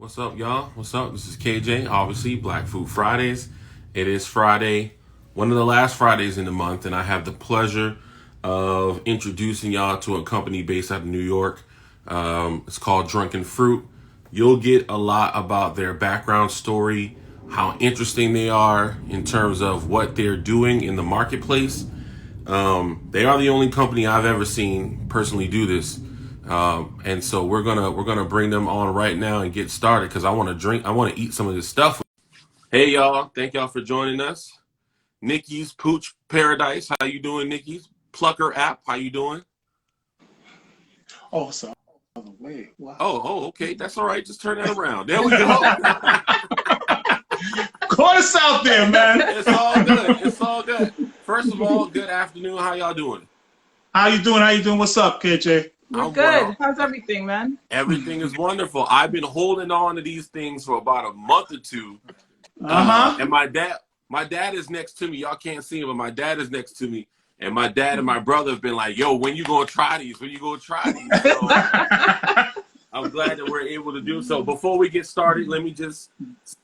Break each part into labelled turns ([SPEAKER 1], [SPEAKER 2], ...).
[SPEAKER 1] What's up, y'all? What's up? This is KJ, obviously, Black Food Fridays. It is Friday, one of the last Fridays in the month, and I have the pleasure of introducing y'all to a company based out of New York. It's called Drunken Fruit. You'll get a lot about their background story, how interesting they are in terms of what they're doing in the marketplace. They are the only company I've ever seen personally do this. And so we're gonna bring them on right now and get started because I want to eat some of this stuff. Hey y'all, thank y'all for joining us. Nikki's Pooch Paradise, how you doing, Nikki's Plucker app? How you doing?
[SPEAKER 2] Oh, so other way. Wow.
[SPEAKER 1] Okay, that's all right. Just turn that around. There we go.
[SPEAKER 2] Call us out there, man.
[SPEAKER 1] It's all good. It's all good. First of all, good afternoon. How y'all doing?
[SPEAKER 2] How you doing? How you doing? What's up, KJ?
[SPEAKER 3] We're
[SPEAKER 1] I'm well.
[SPEAKER 3] good. How's everything, man?
[SPEAKER 1] Everything is wonderful. I've been holding on to these things for about a month or two.
[SPEAKER 2] Uh-huh.
[SPEAKER 1] And my dad is next to me. Y'all can't see him, but my dad is next to me. And my dad and my brother have been like, yo, when you gonna try these? When you gonna try these? So I'm glad that we're able to do so. Before we get started, let me just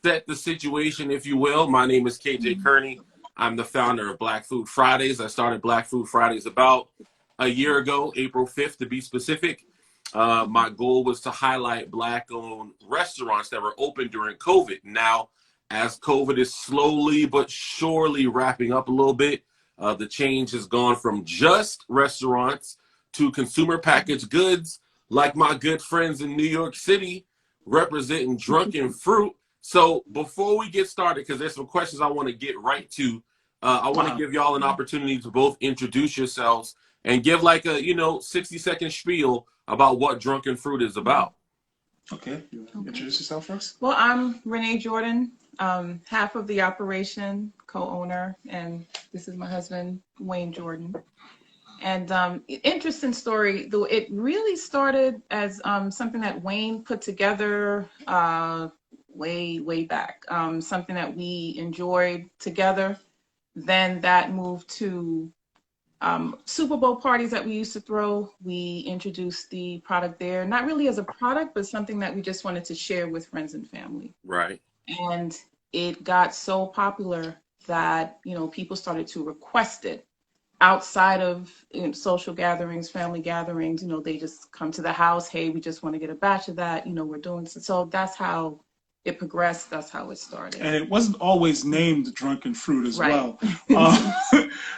[SPEAKER 1] set the situation, if you will. My name is KJ Kearney. I'm the founder of Black Food Fridays. I started Black Food Fridays about a year ago, April 5th to be specific. My goal was to highlight Black-owned restaurants that were open during COVID. Now, as COVID is slowly but surely wrapping up a little bit, the change has gone from just restaurants to consumer packaged goods, like my good friends in New York City representing Drunken Fruit. So before we get started, because there's some questions I want to get right to, I want to give y'all an opportunity to both introduce yourselves and give like a 60-second spiel about what Drunken Fruit is about.
[SPEAKER 2] Okay. You introduce yourself first?
[SPEAKER 3] Well, I'm Renee Jordan, half of the operation, co-owner, and this is my husband, Wayne Jordan. And interesting story, though it really started as something that Wayne put together way back, something that we enjoyed together. Then that moved to Super Bowl parties that we used to throw. We introduced the product there, not really as a product, but something that we just wanted to share with friends and family.
[SPEAKER 1] Right.
[SPEAKER 3] And it got so popular that, people started to request it outside of social gatherings, family gatherings. They just come to the house. Hey, we just want to get a batch of that. We're doing so that's how it progressed. That's how it started.
[SPEAKER 2] And it wasn't always named Drunken Fruit as
[SPEAKER 3] Right.
[SPEAKER 2] well.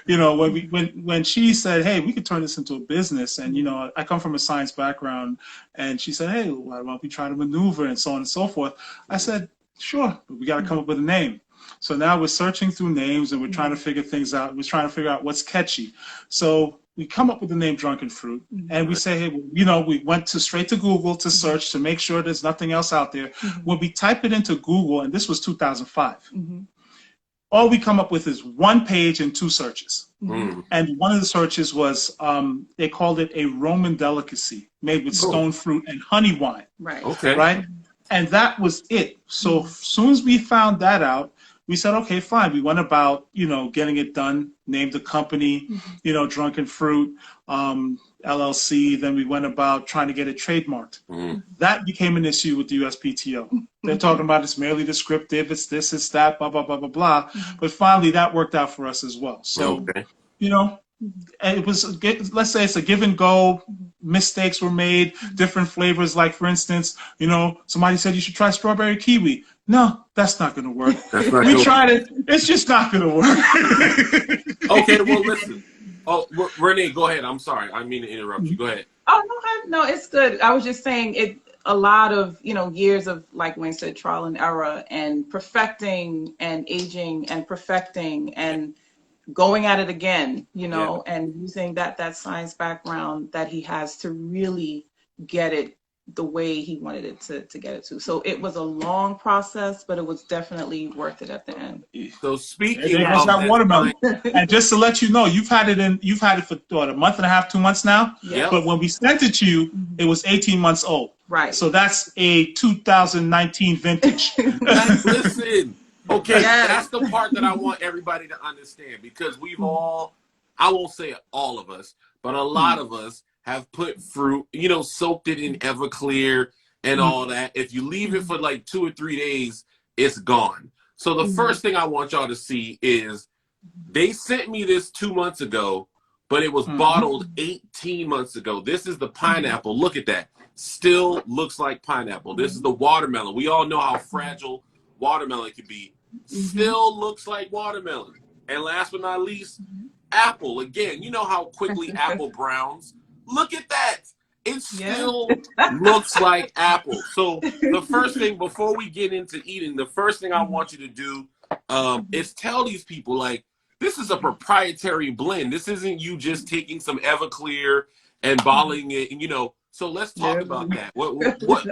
[SPEAKER 2] When she said, "Hey, we could turn this into a business," and I come from a science background, and she said, "Hey, why don't we try to maneuver and so on and so forth?" I said, "Sure, but we got to come up with a name." So now we're searching through names and we're trying to figure things out. We're trying to figure out what's catchy. So we come up with the name Drunken Fruit, and we say, hey, we went straight to Google to search to make sure there's nothing else out there. When we type it into Google, and this was 2005, all we come up with is one page and two searches. And one of the searches was, they called it a Roman delicacy made with stone fruit and honey wine.
[SPEAKER 3] Right.
[SPEAKER 1] Okay.
[SPEAKER 2] Right? And that was it. So as soon as we found that out, we said, okay, fine. We went about, getting it done, named the company, Drunken Fruit, LLC. Then we went about trying to get it trademarked. That became an issue with the USPTO. They're talking about it's merely descriptive, it's this, it's that, blah, blah, blah, blah, blah. But finally, that worked out for us as well. So,
[SPEAKER 1] Okay.
[SPEAKER 2] and it was, let's say it's a give and go. Mistakes were made, different flavors. Like, for instance, somebody said you should try strawberry kiwi. No, that's not going to work. We tried it. It's just not going to work.
[SPEAKER 1] Okay, well, listen. Oh, Renee, go ahead. I'm sorry. I didn't mean to interrupt you. Go ahead.
[SPEAKER 3] Oh, no, it's good. I was just saying a lot of, years of, like Wayne said, trial and error and perfecting and aging and perfecting and going at it again, and using that science background that he has to really get it the way he wanted it to get it to. So it was a long process, but it was definitely worth it at the end.
[SPEAKER 1] So speaking
[SPEAKER 2] There's
[SPEAKER 1] of
[SPEAKER 2] that watermelon.
[SPEAKER 1] time,
[SPEAKER 2] And just to let you know, you've had it for what, a month and a half, 2 months now?
[SPEAKER 3] Yeah.
[SPEAKER 2] But when we sent it to you, it was 18 months old.
[SPEAKER 3] Right.
[SPEAKER 2] So that's a 2019 vintage.
[SPEAKER 1] listen. Okay,
[SPEAKER 3] Yes.
[SPEAKER 1] that's the part that I want everybody to understand because we've all, I won't say all of us, but a lot of us have put fruit, soaked it in Everclear, and all that. If you leave it for like 2 or 3 days, it's gone. So the first thing I want y'all to see is they sent me this 2 months ago, but it was bottled 18 months ago. This is the pineapple. Look at that. Still looks like pineapple. This is the watermelon. We all know how fragile watermelon can be. Still looks like watermelon. And last but not least, apple. Again, you know how quickly apple browns. Look at that. It still looks like apple. So the first thing, before we get into eating, the first thing I want you to do is tell these people, like, this is a proprietary blend. This isn't you just taking some Everclear and bottling it, and, you know. So let's talk about that. What?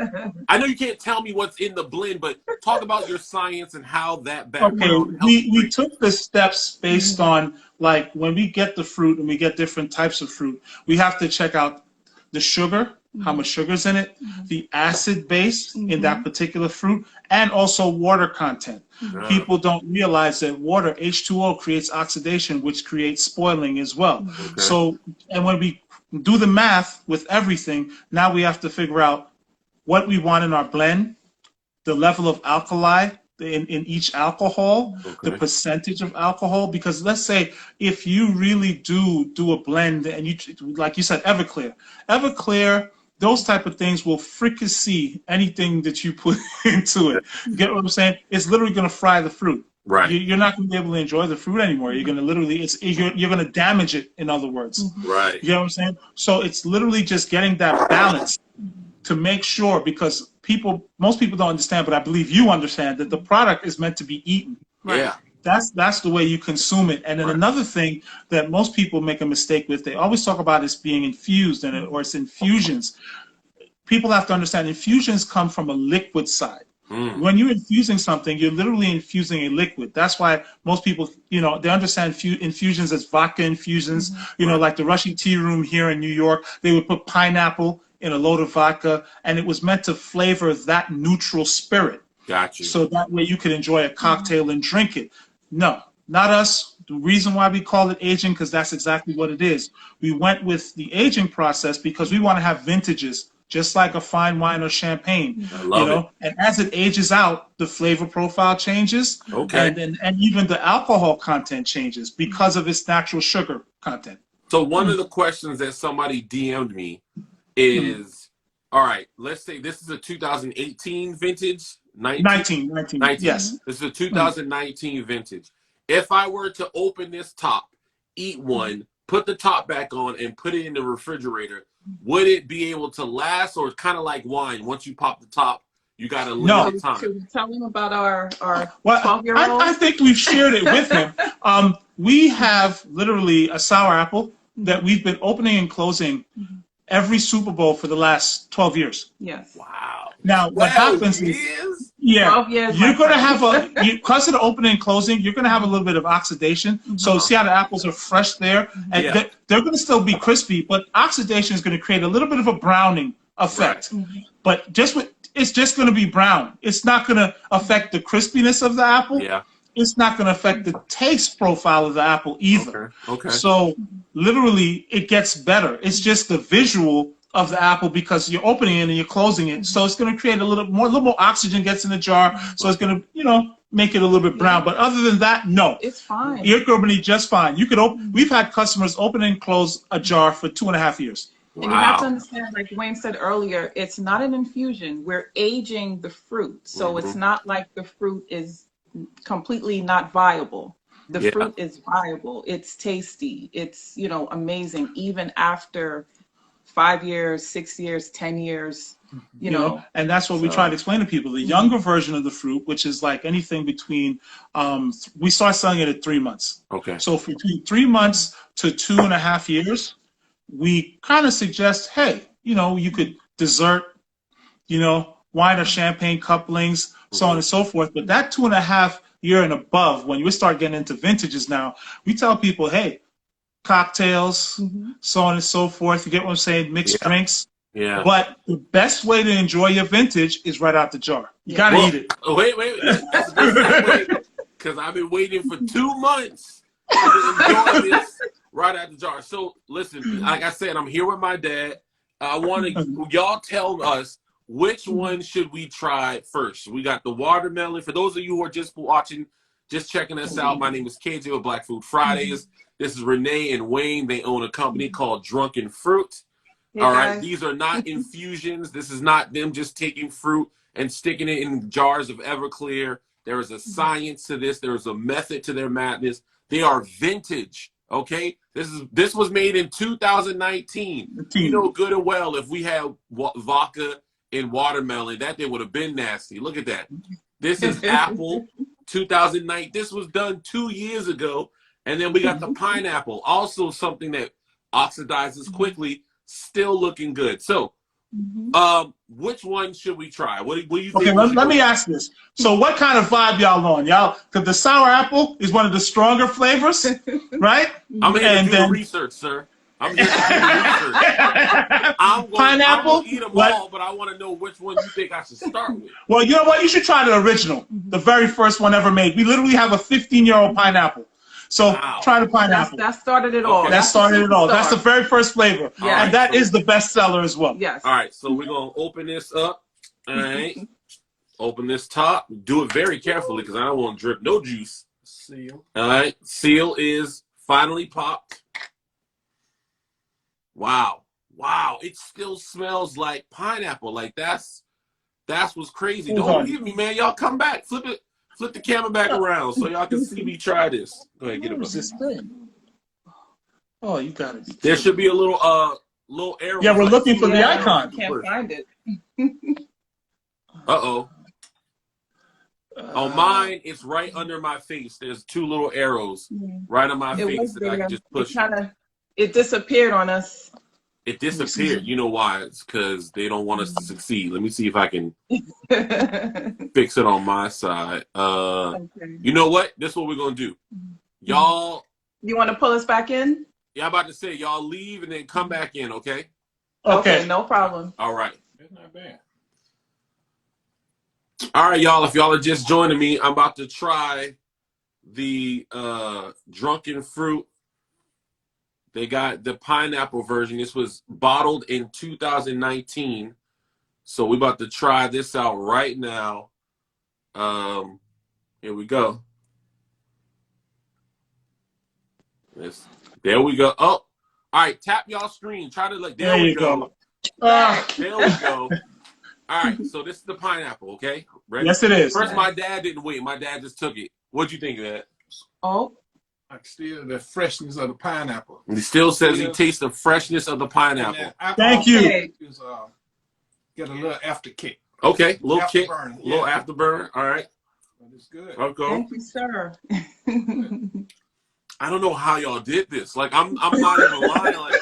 [SPEAKER 1] I know you can't tell me what's in the blend, but talk about your science and how that background.
[SPEAKER 2] Okay, we took the steps based on, like, when we get the fruit and we get different types of fruit, we have to check out the sugar, how much sugar's in it, the acid base in that particular fruit, and also water content. People don't realize that water, H2O, creates oxidation, which creates spoiling as well. So, and when we do the math with everything, now we have to figure out what we want in our blend, the level of alkali in each alcohol, the percentage of alcohol. Because let's say if you really do a blend, and you, like you said, Everclear, those type of things will fricassee anything that you put into it. You get what I'm saying? It's literally going to fry the fruit.
[SPEAKER 1] Right.
[SPEAKER 2] You're not going to be able to enjoy the fruit anymore. You're going to literally, you're going to damage it, in other words.
[SPEAKER 1] Right.
[SPEAKER 2] You know what I'm saying? So it's literally just getting that balance to make sure, because most people don't understand, but I believe you understand, that the product is meant to be eaten.
[SPEAKER 1] Yeah.
[SPEAKER 2] That's the way you consume it. And then another thing that most people make a mistake with, they always talk about is being infused, or it's infusions. People have to understand infusions come from a liquid side. When you're infusing something, you're literally infusing a liquid. That's why most people, you know, they understand infusions as vodka infusions. You know, like the Russian Tea Room here in New York, they would put pineapple in a load of vodka, and it was meant to flavor that neutral spirit.
[SPEAKER 1] Got you.
[SPEAKER 2] So that way you could enjoy a cocktail and drink it. No, not us. The reason why we call it aging, because that's exactly what it is. We went with the aging process because we want to have vintages, just like a fine wine or champagne.
[SPEAKER 1] I love it.
[SPEAKER 2] And as it ages out, the flavor profile changes. And even the alcohol content changes because of its natural sugar content.
[SPEAKER 1] So one of the questions that somebody DM'd me is, all right, let's say this is a 2018 vintage. 19.
[SPEAKER 2] Yes.
[SPEAKER 1] This is a 2019 vintage. If I were to open this top, eat one, put the top back on, and put it in the refrigerator, would it be able to last, or kind of like wine? Once you pop the top, you got to limit the time.
[SPEAKER 3] Should we tell him about our
[SPEAKER 2] 12-year-old? I think we've shared it with him. We have literally a sour apple that we've been opening and closing every Super Bowl for the last 12 years.
[SPEAKER 3] Yes.
[SPEAKER 1] Wow.
[SPEAKER 2] Now, what happens is, you're going to have because of the opening and closing, you're going to have a little bit of oxidation. So see how the apples are fresh there? And they're going to still be crispy, but oxidation is going to create a little bit of a browning effect. But it's just going to be brown. It's not going to affect the crispiness of the apple. It's not going to affect the taste profile of the apple either. So literally, it gets better. It's just the visual of the apple, because you're opening it and you're closing it. So it's going to create a little more oxygen gets in the jar. So it's going to, make it a little bit brown. But other than that, no.
[SPEAKER 3] It's fine.
[SPEAKER 2] You're going to be just fine. You could we've had customers open and close a jar for 2.5 years.
[SPEAKER 3] And you have to understand, like Wayne said earlier, it's not an infusion. We're aging the fruit. So it's not like the fruit is completely not viable. The fruit is viable. It's tasty. It's, amazing, even after 5 years, 6 years, 10 years, you know.
[SPEAKER 2] And that's what we try to explain to people. The younger version of the fruit, which is like anything between, we start selling it at 3 months. So between 3 months to 2.5 years, we kind of suggest, hey, you could dessert, wine or champagne couplings, so on and so forth. But that 2.5 year and above, when we start getting into vintages now, we tell people, hey, cocktails, so on and so forth. You get what I'm saying? Mixed drinks. But the best way to enjoy your vintage is right out the jar. You got to eat it.
[SPEAKER 1] Wait. That's a good segue, because I've been waiting for 2 months to enjoy this right out the jar. So listen, like I said, I'm here with my dad. I want to, y'all tell us, which one should we try first? We got the watermelon. For those of you who are just watching, just checking us out, my name is KJ with Black Food Fridays. This is Renee and Wayne. They own a company called Drunken Fruit.
[SPEAKER 3] Hey,
[SPEAKER 1] All right,
[SPEAKER 3] guys.
[SPEAKER 1] these are not infusions. This is not them just taking fruit and sticking it in jars of Everclear. There is a science to this. There is a method to their madness. They are vintage. Okay, this was made in 2019. You know good and well if we had vodka and watermelon, that thing would have been nasty. Look at that. This is apple 2009. This was done 2 years ago. And then we got the pineapple, also something that oxidizes quickly, still looking good. So, which one should we try? What do you think?
[SPEAKER 2] Okay, let me ask this. So what kind of vibe y'all on? Y'all, because the sour apple is one of the stronger flavors, right?
[SPEAKER 1] I'm here to do the research, sir. I'm here to do the research.
[SPEAKER 2] Pineapple?
[SPEAKER 1] I'm gonna eat them all, but I want to know which one you think I should start with.
[SPEAKER 2] Well, you know what? You should try the original, the very first one ever made. We literally have a 15-year-old pineapple. So try the pineapple.
[SPEAKER 3] That started it all.
[SPEAKER 1] Okay.
[SPEAKER 2] That started it all. That's the very first flavor.
[SPEAKER 3] Yeah.
[SPEAKER 2] And that is the best seller as well.
[SPEAKER 3] Yes.
[SPEAKER 1] All right, so we're going to open this up. All right. Open this top. Do it very carefully because I don't want to drip no juice.
[SPEAKER 4] Seal.
[SPEAKER 1] All right. Seal is finally popped. Wow. Wow. It still smells like pineapple. Like that's what's crazy. Don't leave me, man. Y'all come back. Flip the camera back around so y'all can see me try this. Go ahead, get it.
[SPEAKER 2] What's this thing? Oh, you got it.
[SPEAKER 1] There should be a little arrow.
[SPEAKER 2] Yeah, we're looking for the icon.
[SPEAKER 3] Can't find it.
[SPEAKER 1] Uh-oh. On mine, it's right under my face. There's 2 little arrows right on my face that I can just push.
[SPEAKER 3] It disappeared on us.
[SPEAKER 1] It disappeared. You know why? It's because they don't want us to succeed. Let me see if I can fix it on my side.
[SPEAKER 3] Okay.
[SPEAKER 1] You know what? This is what we're going to do. Y'all.
[SPEAKER 3] You want to pull us back in?
[SPEAKER 1] Yeah, I'm about to say, y'all leave and then come back in, okay?
[SPEAKER 2] Okay.
[SPEAKER 3] No problem.
[SPEAKER 1] All right.
[SPEAKER 4] That's not bad.
[SPEAKER 1] All right, y'all. If y'all are just joining me, I'm about to try the Drunken Fruit. They got the pineapple version. This was bottled in 2019. So we're about to try this out right now. Here we go. There we go. Oh, all right. Tap y'all screen. Try to there we go. There we go. All right. So this is the pineapple. Okay. Ready?
[SPEAKER 2] Yes, it is.
[SPEAKER 1] First, my dad didn't wait. My dad just took it. What'd you think of that?
[SPEAKER 3] Oh.
[SPEAKER 4] I can still the freshness of the pineapple.
[SPEAKER 1] He still says he tastes the freshness of the pineapple.
[SPEAKER 2] Thank you.
[SPEAKER 4] Is, get a little after kick.
[SPEAKER 1] Okay, little
[SPEAKER 4] After
[SPEAKER 1] kick,
[SPEAKER 4] burn,
[SPEAKER 1] little afterburn. All right.
[SPEAKER 4] But it's good.
[SPEAKER 1] Okay.
[SPEAKER 3] Thank you, sir.
[SPEAKER 1] I don't know how y'all did this. Like, I'm not even lying. Like,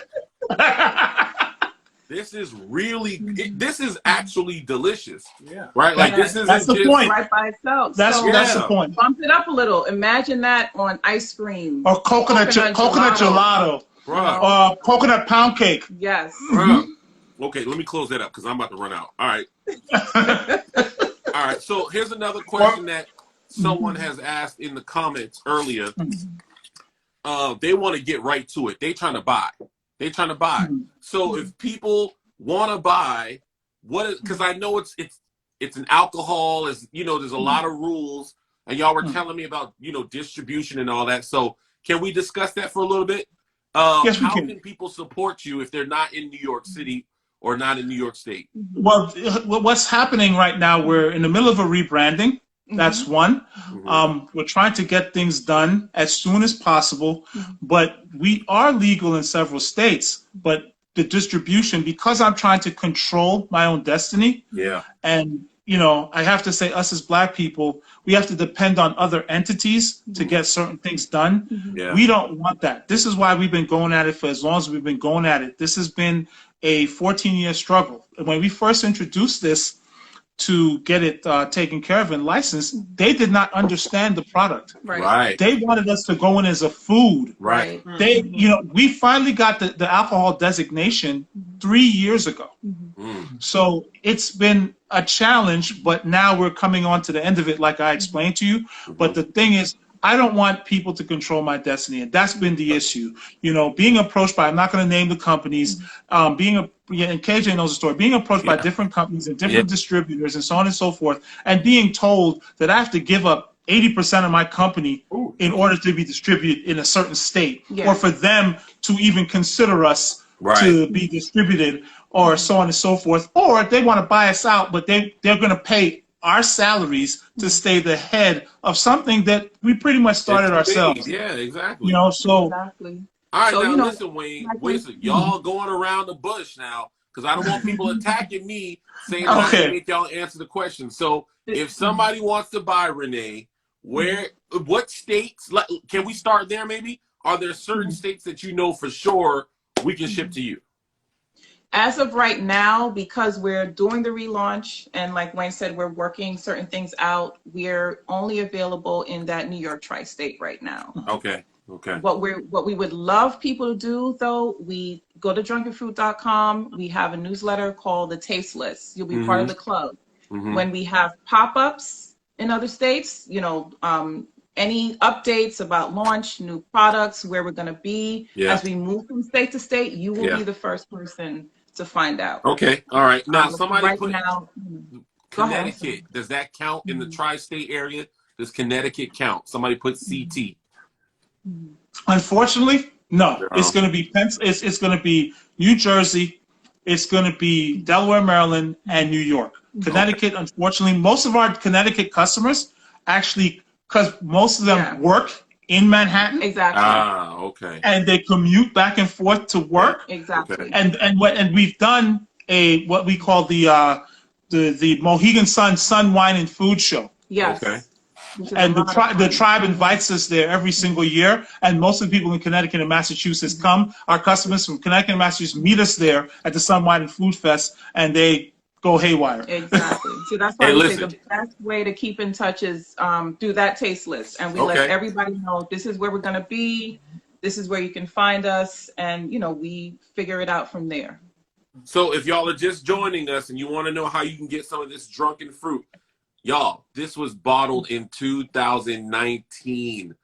[SPEAKER 1] this is really, this is actually delicious.
[SPEAKER 4] Yeah.
[SPEAKER 1] Right? Like, this isn't
[SPEAKER 2] That's the
[SPEAKER 1] just
[SPEAKER 2] point.
[SPEAKER 3] Right by itself.
[SPEAKER 2] That's
[SPEAKER 3] So
[SPEAKER 2] the point.
[SPEAKER 3] bump it up a little. Imagine that on ice cream.
[SPEAKER 2] Or coconut gelato.
[SPEAKER 1] Bruh.
[SPEAKER 2] Or coconut pound cake.
[SPEAKER 3] Yes.
[SPEAKER 1] Bruh. Okay, let me close that up because I'm about to run out. All right. All right. So here's another question that someone has asked in the comments earlier. They want to get right to it. They trying to buy. So if people want to buy, because I know it's an alcohol, there's a lot of rules, and y'all were telling me about distribution and all that. So can we discuss that for a little bit?
[SPEAKER 2] Yes, we
[SPEAKER 1] how
[SPEAKER 2] can.
[SPEAKER 1] can people support you if they're not in New York City or not in New York State?
[SPEAKER 2] Well, what's happening right now, we're in the middle of a rebranding. That's one. We're trying to get things done as soon as possible, but we are legal in several states. But the distribution, because I'm trying to control my own destiny, and I have to say, us as Black people, we have to depend on other entities to get certain things done. We don't want that. This is why we've been going at it for as long as we've been going at it. This has been a 14-year struggle. When we first introduced this to get it taken care of and licensed, they did not understand the product.
[SPEAKER 1] Right.
[SPEAKER 2] They wanted us to go in as a food.
[SPEAKER 1] Right.
[SPEAKER 2] They, we finally got the alcohol designation 3 years ago. So it's been a challenge, but now we're coming on to the end of it, like I explained to you. But the thing is, I don't want people to control my destiny, and that's been the issue. Being approached by, I'm not going to name the companies, being yeah, and KJ knows the story, being approached by
[SPEAKER 1] Yeah.
[SPEAKER 2] different companies and different distributors and so on and so forth, and being told that I have to give up 80% of my company
[SPEAKER 4] Ooh.
[SPEAKER 2] in order to be distributed in a certain state,
[SPEAKER 3] Yeah.
[SPEAKER 2] or for them to even consider us
[SPEAKER 1] Right.
[SPEAKER 2] to be distributed, or so on and so forth, or they want to buy us out, but they're going to pay our salaries to stay the head of something that we pretty much started
[SPEAKER 1] It's big.
[SPEAKER 2] ourselves.
[SPEAKER 1] Yeah, exactly.
[SPEAKER 2] You know, so
[SPEAKER 3] Exactly.
[SPEAKER 1] All right,
[SPEAKER 3] So,
[SPEAKER 1] now
[SPEAKER 3] you know,
[SPEAKER 1] listen, Wayne.
[SPEAKER 3] like
[SPEAKER 1] Listen, y'all going around the bush now because I don't want people attacking me saying that I
[SPEAKER 2] Okay.
[SPEAKER 1] can make y'all answer the question. So, if somebody wants to buy Renee, what states? Can we start there? Maybe are there certain states that you know for sure we can ship to you?
[SPEAKER 3] As of right now, because we're doing the relaunch, and like Wayne said, we're working certain things out, we're only available in that New York tri-state right now.
[SPEAKER 1] Okay. Okay.
[SPEAKER 3] What we would love people to do, though, we go to drunkenfruit.com. We have a newsletter called The Taste List. You'll be part of the club.
[SPEAKER 1] Mhm.
[SPEAKER 3] When we have pop-ups in other states, you know, any updates about launch, new products, where we're going to be as we move from state to state, you will be the first person to find out.
[SPEAKER 1] Okay. All right. Now, somebody
[SPEAKER 3] right
[SPEAKER 1] put
[SPEAKER 3] now, go ahead.
[SPEAKER 1] Connecticut. Does that count in the tri-state area? Does Connecticut count? Somebody put CT.
[SPEAKER 2] unfortunately, no.
[SPEAKER 1] No.
[SPEAKER 2] It's going to be it's going to be New Jersey, it's going to be Delaware, Maryland, and New York. Connecticut, unfortunately, most of our Connecticut customers actually, because most of them work in Manhattan,
[SPEAKER 3] Exactly.
[SPEAKER 1] Ah, okay.
[SPEAKER 2] and they commute back and forth to work.
[SPEAKER 3] Exactly.
[SPEAKER 1] Okay.
[SPEAKER 2] And we've done what we call the Mohegan Sun Wine and Food Show.
[SPEAKER 3] Yes.
[SPEAKER 1] Okay.
[SPEAKER 3] Which is
[SPEAKER 2] And
[SPEAKER 3] a lot of
[SPEAKER 2] the
[SPEAKER 3] fun.
[SPEAKER 2] tribe invites us there every single year, and most of the people in Connecticut and Massachusetts come. Our customers from Connecticut and Massachusetts meet us there at the Sun Wine and Food Fest, and they go haywire.
[SPEAKER 3] Exactly. So that's why
[SPEAKER 1] Hey,
[SPEAKER 3] we say
[SPEAKER 1] listen.
[SPEAKER 3] the best way to keep in touch is through that taste list, and we let
[SPEAKER 1] Okay.
[SPEAKER 3] everybody know this is where we're going to be, this is where you can find us, and you know we figure it out from there.
[SPEAKER 1] So if y'all are just joining us and you want to know how you can get some of this drunken fruit, y'all, this was bottled in 2019.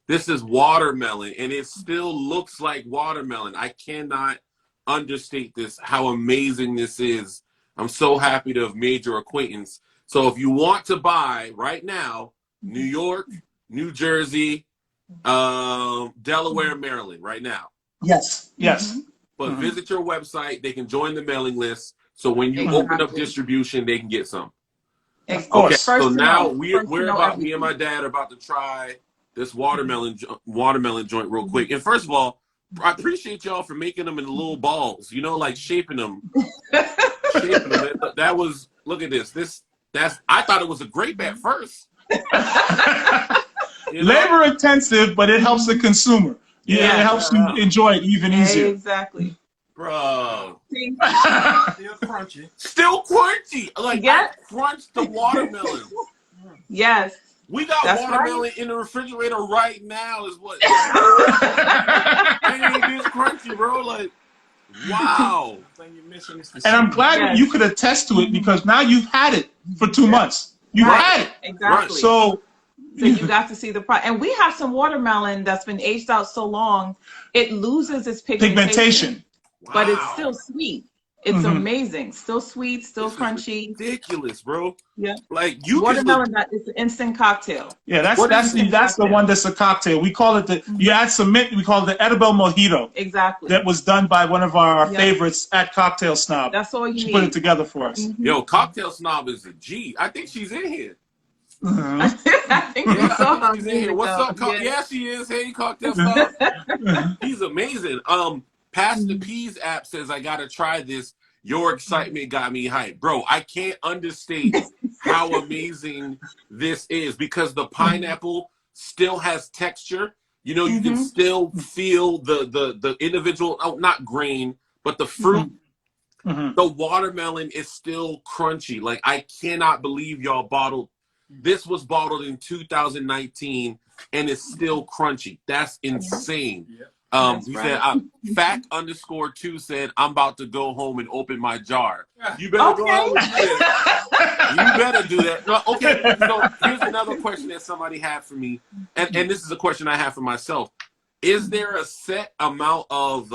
[SPEAKER 1] This is watermelon, and it still looks like watermelon. I cannot understate this, how amazing this is. I'm so happy to have made your acquaintance. So if you want to buy right now, New York, New Jersey, Delaware, Maryland, right now.
[SPEAKER 2] Yes. Yes.
[SPEAKER 1] But visit your website. They can join the mailing list. So when you open up
[SPEAKER 3] Exactly.
[SPEAKER 1] distribution, they can get some.
[SPEAKER 2] Of course.
[SPEAKER 1] Okay,
[SPEAKER 3] First
[SPEAKER 1] so
[SPEAKER 3] to
[SPEAKER 1] now
[SPEAKER 3] know.
[SPEAKER 1] we're
[SPEAKER 3] First to know
[SPEAKER 1] about, me and
[SPEAKER 3] everything.
[SPEAKER 1] my dad are about to try this watermelon joint real quick. And first of all, I appreciate y'all for making them in little balls, you know, like shaping them. That was, look at this. I thought it was a grape at first. You know?
[SPEAKER 2] Labor intensive, but it helps the consumer.
[SPEAKER 1] Yeah.
[SPEAKER 2] It helps you enjoy it even easier.
[SPEAKER 3] Exactly.
[SPEAKER 1] Bro.
[SPEAKER 3] See?
[SPEAKER 4] Still crunchy.
[SPEAKER 1] Still crunchy. Like,
[SPEAKER 3] Yeah.
[SPEAKER 1] I crunched the watermelon.
[SPEAKER 3] Yes.
[SPEAKER 1] We got
[SPEAKER 3] That's
[SPEAKER 1] watermelon in the refrigerator right now is what. Ain't this crunchy, bro. Like, wow.
[SPEAKER 4] Thing you're missing is the
[SPEAKER 2] And I'm
[SPEAKER 4] seed.
[SPEAKER 2] glad
[SPEAKER 3] Yes.
[SPEAKER 2] you could attest to it, because now you've had it for 2 months. You've
[SPEAKER 3] Right.
[SPEAKER 2] had it.
[SPEAKER 3] Exactly.
[SPEAKER 2] So
[SPEAKER 3] So you got to see the product. And we have some watermelon that's been aged out so long, it loses its
[SPEAKER 2] pigmentation.
[SPEAKER 3] but it's
[SPEAKER 1] Wow.
[SPEAKER 3] still sweet. It's amazing. Still sweet, still
[SPEAKER 1] This is
[SPEAKER 3] crunchy.
[SPEAKER 1] ridiculous, bro.
[SPEAKER 3] Yeah.
[SPEAKER 1] Like, you can
[SPEAKER 3] Watermelon, that is an instant cocktail.
[SPEAKER 2] Yeah, that's
[SPEAKER 1] What is
[SPEAKER 3] it?
[SPEAKER 2] the one that's a cocktail. We call it you add some mint. We call it the edible mojito.
[SPEAKER 3] Exactly.
[SPEAKER 2] That was done by one of our
[SPEAKER 3] Yeah.
[SPEAKER 2] favorites at Cocktail Snob.
[SPEAKER 3] That's all you
[SPEAKER 2] She
[SPEAKER 3] need.
[SPEAKER 2] put it together for us.
[SPEAKER 1] Yo, Cocktail Snob is a G. I think she's in here.
[SPEAKER 2] Mhm.
[SPEAKER 3] I think you saw her
[SPEAKER 1] She's in here. What's up? Yeah, she is. Hey, Cocktail Snob. He's amazing. Pass the Peas app says I gotta try this. Your excitement got me hyped. Bro, I can't understate how amazing this is, because the pineapple still has texture. You know, you can still feel the individual, not grain, but the fruit. The watermelon is still crunchy. Like, I cannot believe y'all bottled. This was bottled in 2019 and it's still crunchy. That's insane.
[SPEAKER 4] Yep.
[SPEAKER 3] That's
[SPEAKER 1] He
[SPEAKER 3] right.
[SPEAKER 1] said, fact_2 said, I'm about to go home and open my jar. You better go out and do that. You better do that. No, okay, so here's another question that somebody had for me. And this is a question I have for myself. Is there a set amount of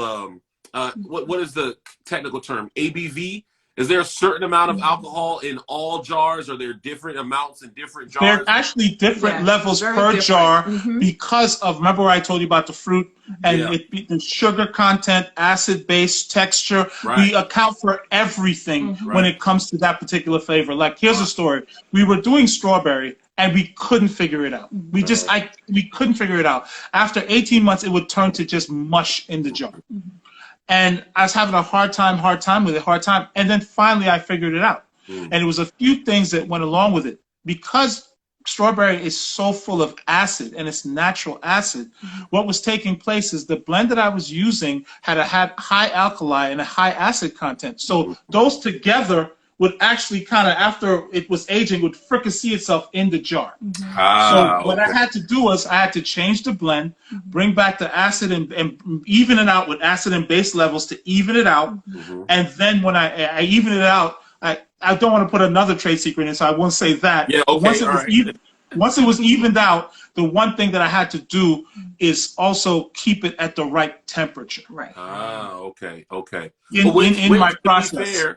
[SPEAKER 1] what is the technical term? ABV. Is there a certain amount of alcohol in all jars? Or are there different amounts in different jars?
[SPEAKER 2] There are actually different
[SPEAKER 3] Yeah,
[SPEAKER 2] levels
[SPEAKER 3] very
[SPEAKER 2] per
[SPEAKER 3] different.
[SPEAKER 2] jar
[SPEAKER 3] Mhm.
[SPEAKER 2] because of, remember I told you about the fruit and
[SPEAKER 1] Yeah.
[SPEAKER 2] the sugar content, acid base, texture.
[SPEAKER 1] Right.
[SPEAKER 2] We account for everything
[SPEAKER 3] Mhm.
[SPEAKER 2] when
[SPEAKER 1] Right.
[SPEAKER 2] it comes to that particular flavor. Like, here's a story. We were doing strawberry and we couldn't figure it out. We couldn't figure it out. After 18 months, it would turn to just mush in the jar. And I was having a hard time with it, And then finally I figured it out.
[SPEAKER 1] Mm.
[SPEAKER 2] And it was a few things that went along with it. Because strawberry is so full of acid and it's natural acid, what was taking place is the blend that I was using had high alkali and a high acid content. So those together would actually kind of, after it was aging, would fricassee itself in the jar. So what I had to do was I had to change the blend, bring back the acid and even it out with acid and base levels to even it out. And then when I even it out, I don't want to put another trade secret in, so I won't say that.
[SPEAKER 1] Yeah,
[SPEAKER 2] But
[SPEAKER 1] okay,
[SPEAKER 2] once it was evened out, the one thing that I had to do is also keep it at the right temperature
[SPEAKER 3] Right.
[SPEAKER 1] Okay.
[SPEAKER 2] in my process.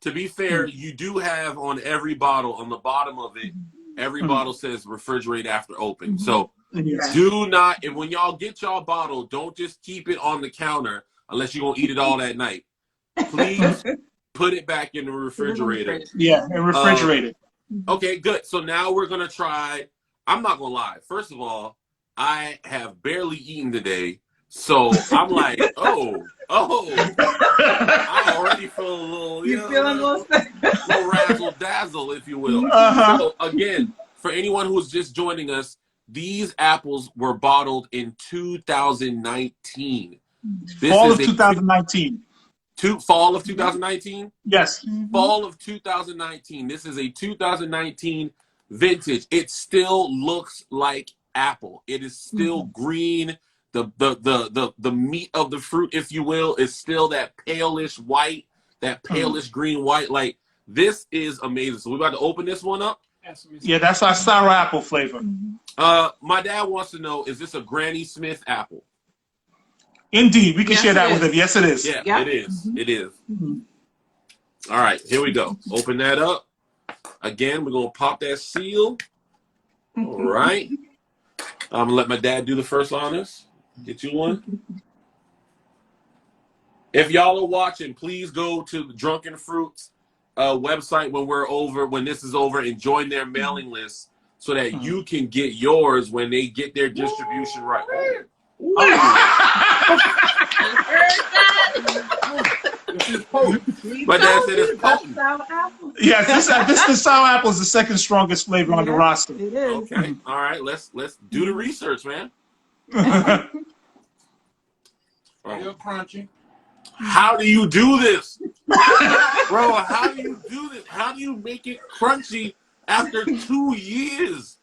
[SPEAKER 1] To be fair, you do have on every bottle, on the bottom of it, every bottle says refrigerate after open. So
[SPEAKER 2] Yes.
[SPEAKER 1] do not, and when y'all get y'all bottle, don't just keep it on the counter unless you're going to eat it all that night. Please put it back in the refrigerator.
[SPEAKER 2] Yeah, and refrigerate it.
[SPEAKER 1] Okay, good. So now we're going to try, I'm not going to lie. First of all, I have barely eaten today. So I'm like, oh, I already feel a little,
[SPEAKER 3] You feeling a little sick?
[SPEAKER 1] little razzle dazzle, if you will.
[SPEAKER 2] Uh-huh.
[SPEAKER 1] So again, for anyone who's just joining us, these apples were bottled in 2019. This
[SPEAKER 2] Fall
[SPEAKER 1] is
[SPEAKER 2] of 2019.
[SPEAKER 1] Fall of 2019?
[SPEAKER 2] Yes.
[SPEAKER 1] Fall of 2019. This is a 2019 vintage. It still looks like apple. It is still green. The meat of the fruit, if you will, is still that palish white, that palish green white. Like, this is amazing. So we're about to open this one up.
[SPEAKER 2] Yeah, that's our sour apple flavor.
[SPEAKER 1] My dad wants to know, is this a Granny Smith apple?
[SPEAKER 2] Indeed, we can
[SPEAKER 3] Yes,
[SPEAKER 2] share that
[SPEAKER 3] it
[SPEAKER 2] with
[SPEAKER 3] is.
[SPEAKER 2] him. Yes, it is.
[SPEAKER 1] Yeah,
[SPEAKER 3] Yeah.
[SPEAKER 1] it is. It is. All right, here we go. Open that up. Again, we're going to pop that seal. All right. I'm going to let my dad do the first honors. Get you one. If y'all are watching, please go to the Drunken Fruits website when this is over, and join their mailing list so that you can get yours when they get their distribution right. My dad said it's potent.
[SPEAKER 3] Sour apple.
[SPEAKER 2] Yes, the sour apple is the second strongest flavor on the roster.
[SPEAKER 3] It is.
[SPEAKER 1] Okay. All right. Let's do the research, man.
[SPEAKER 4] Real crunchy.
[SPEAKER 1] How do you do this? Bro, how do you do this? How do you make it crunchy after 2 years?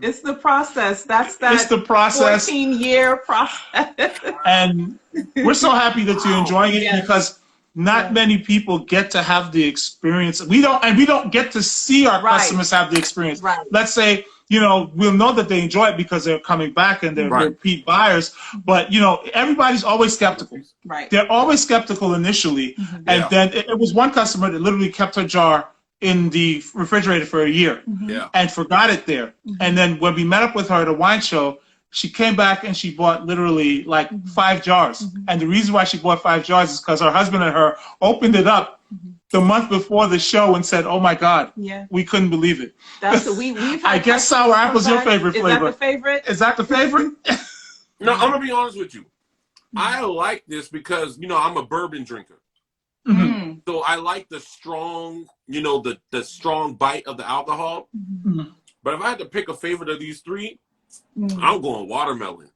[SPEAKER 3] It's the process. That's
[SPEAKER 2] It's the process.
[SPEAKER 3] 14-year process.
[SPEAKER 2] And we're so happy that you're enjoying it
[SPEAKER 3] Yes.
[SPEAKER 2] because not many people get to have the experience. We don't get to see our
[SPEAKER 3] Right.
[SPEAKER 2] customers have the experience.
[SPEAKER 3] Right.
[SPEAKER 2] Let's say, we'll know that they enjoy it because they're coming back and they're repeat buyers. But, everybody's always skeptical.
[SPEAKER 3] Right.
[SPEAKER 2] They're always skeptical initially. And
[SPEAKER 1] Yeah.
[SPEAKER 2] then it was one customer that literally kept her jar in the refrigerator for a year
[SPEAKER 1] Yeah.
[SPEAKER 2] and forgot it there. And then when we met up with her at a wine show, she came back and she bought literally like 5 jars. And the reason why she bought 5 jars is because her husband and her opened it up the month before the show and said, "Oh my God,
[SPEAKER 3] Yeah.
[SPEAKER 2] we couldn't believe it."
[SPEAKER 3] That's what we've
[SPEAKER 2] I
[SPEAKER 3] had
[SPEAKER 2] guess sour apple's your favorite
[SPEAKER 3] Is
[SPEAKER 2] flavor.
[SPEAKER 3] that the favorite?
[SPEAKER 2] Is that the favorite?
[SPEAKER 1] No, I'm gonna be honest with you. I like this because I'm a bourbon drinker,
[SPEAKER 3] Mm.
[SPEAKER 1] so I like the strong, the strong bite of the alcohol. But if I had to pick a favorite of these three, I'm going watermelon.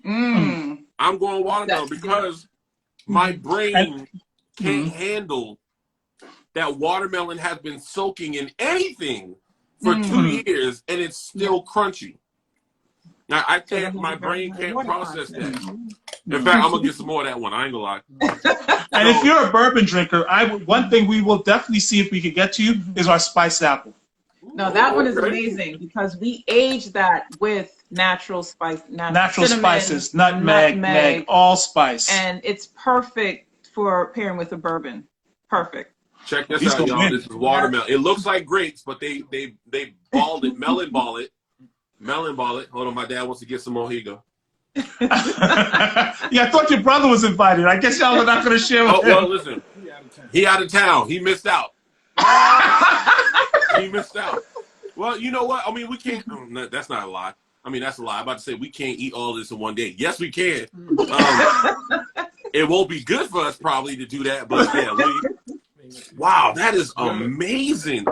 [SPEAKER 3] Mm.
[SPEAKER 1] I'm going watermelon
[SPEAKER 3] That's
[SPEAKER 1] because my brain can't handle that watermelon has been soaking in anything for 2 years and it's still crunchy. Now, my brain can't process that. In fact, I'm gonna get some more of that one. I ain't gonna lie.
[SPEAKER 2] And if you're a bourbon drinker, one thing we will definitely see if we can get to you is our spiced apple.
[SPEAKER 3] No, that one is
[SPEAKER 1] Okay.
[SPEAKER 3] amazing because we age that with natural spice,
[SPEAKER 2] Natural
[SPEAKER 3] cinnamon,
[SPEAKER 2] spices, nutmeg, all spice.
[SPEAKER 3] and it's perfect for pairing with a bourbon. Perfect.
[SPEAKER 1] Check this
[SPEAKER 2] He's
[SPEAKER 1] out,
[SPEAKER 2] gonna
[SPEAKER 1] y'all.
[SPEAKER 2] win.
[SPEAKER 1] This is watermelon. It looks like grapes, but they balled it, melon ball it. Melon ball it. Hold on, my dad wants to get some more. Here you go.
[SPEAKER 2] Yeah, I thought your brother was invited. I guess y'all are not going to share with
[SPEAKER 1] Oh,
[SPEAKER 2] him.
[SPEAKER 1] well, listen. He out of town. He missed out. He missed out. Well, you know what? I mean, we can't. Oh, no, that's not a lie. I mean, that's a lie. I'm about to say we can't eat all this in one day. Yes, we can. It won't be good for us probably to do that, but yeah. Wow, that is amazing.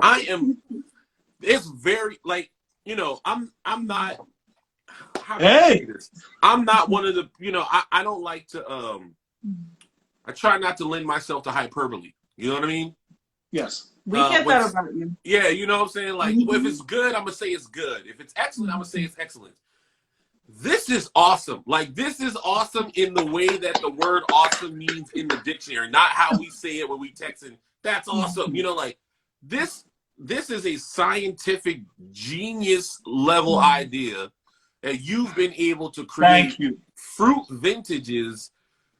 [SPEAKER 1] It's very, like, you know, I'm not. How do I say this? I'm not one of the, you know, I don't like to, I try not to lend myself to hyperbole. You know what I mean?
[SPEAKER 2] Yes.
[SPEAKER 3] We get that about you.
[SPEAKER 1] Yeah, you know what I'm saying? Like, if it's good, I'm going to say it's good. If it's excellent, I'm going to say it's excellent. This is awesome. Like, this is awesome in the way that the word awesome means in the dictionary, not how we say it when we text it. That's awesome. You know, like, this is a scientific genius level idea that you've been able to create fruit vintages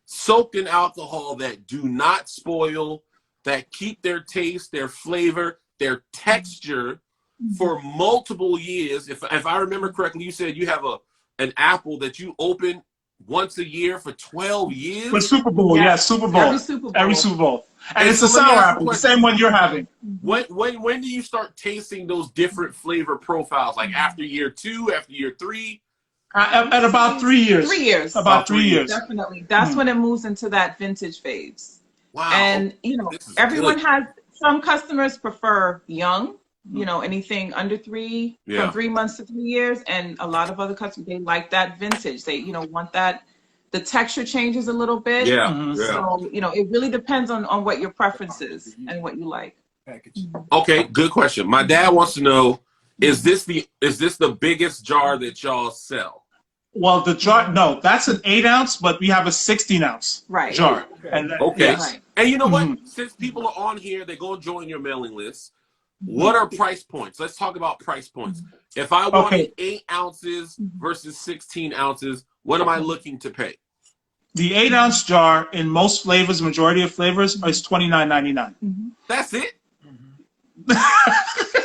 [SPEAKER 1] soaked in alcohol that do not spoil, that keep their taste, their flavor, their texture for multiple years. If I remember correctly, you said you have an apple that you open once a year for 12 years?
[SPEAKER 2] For Super Bowl, yeah, Super Bowl.
[SPEAKER 3] Every Super Bowl.
[SPEAKER 2] Every Super Bowl. And it's
[SPEAKER 1] so
[SPEAKER 2] a sour
[SPEAKER 1] let me ask you a
[SPEAKER 2] apple, the
[SPEAKER 1] question.
[SPEAKER 2] same one you're having.
[SPEAKER 1] When do you start tasting those different flavor profiles? Like after year 2, after year 3?
[SPEAKER 2] At about 3 years.
[SPEAKER 3] 3 years.
[SPEAKER 2] About 3 years.
[SPEAKER 3] Definitely. That's when it moves into that vintage phase.
[SPEAKER 1] Wow.
[SPEAKER 3] And, you know, everyone has, some customers prefer young, you know, anything under 3, from 3 months to 3 years. And a lot of other customers, they like that vintage. They, you know, want that, the texture changes a little bit.
[SPEAKER 1] Yeah.
[SPEAKER 3] So, you know, it really depends on what your preference is and what you like.
[SPEAKER 1] Okay, good question. My dad wants to know, is this the biggest jar that y'all sell?
[SPEAKER 2] Well, the jar, no, that's an 8 ounce, but we have a 16 ounce jar. And
[SPEAKER 1] Okay.
[SPEAKER 3] Right.
[SPEAKER 1] And you know what? Since people are on here, they go join your mailing list. What are price points? Let's talk about price points. If I wanted 8 ounces versus 16 ounces, what am I looking to pay?
[SPEAKER 2] The 8 ounce jar in most flavors, majority of flavors, is $29.99.
[SPEAKER 1] That's it?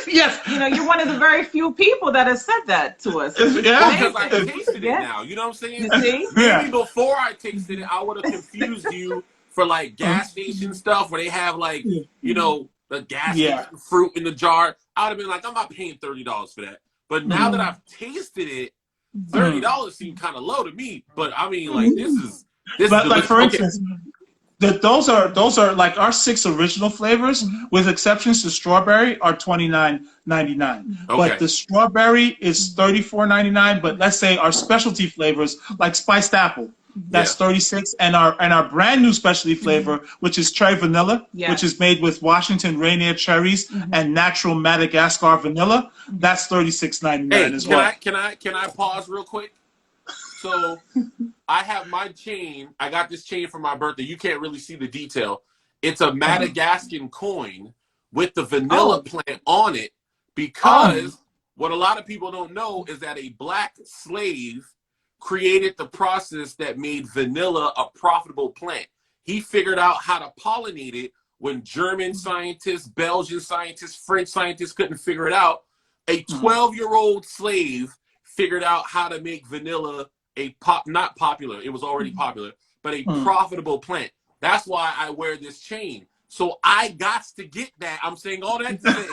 [SPEAKER 2] Yes.
[SPEAKER 3] You know, you're one of the very few people that has said that to us.
[SPEAKER 2] Yeah.
[SPEAKER 1] Because I tasted it now. You know what I'm saying?
[SPEAKER 3] You see?
[SPEAKER 1] Maybe before I tasted it, I would have confused you for like gas station stuff where they have like, you know, the gas station fruit in the jar. I would have been like, I'm not paying $30 for that. But now that I've tasted it, $30 seems kind of low to me. But I mean, like, this is
[SPEAKER 2] like for instance, those are like our 6 original flavors, with exceptions to strawberry, are $29.99. But the strawberry is $34.99. But let's say our specialty flavors, like spiced apple, that's $36, and our brand new specialty flavor, which is cherry vanilla, which is made with Washington Rainier cherries and natural Madagascar vanilla, that's $36.99 as well.
[SPEAKER 1] Can I pause real quick? So I have my chain. I got this chain for my birthday. You can't really see the detail. It's a Madagascan coin with the vanilla plant on it, because what a lot of people don't know is that a black slave created the process that made vanilla a profitable plant. He figured out how to pollinate it when German scientists, Belgian scientists, French scientists couldn't figure it out. A 12-year-old slave figured out how to make vanilla not popular, it was already popular, but a profitable plant. That's why I wear this chain. So I got to get that. I'm saying all that to say,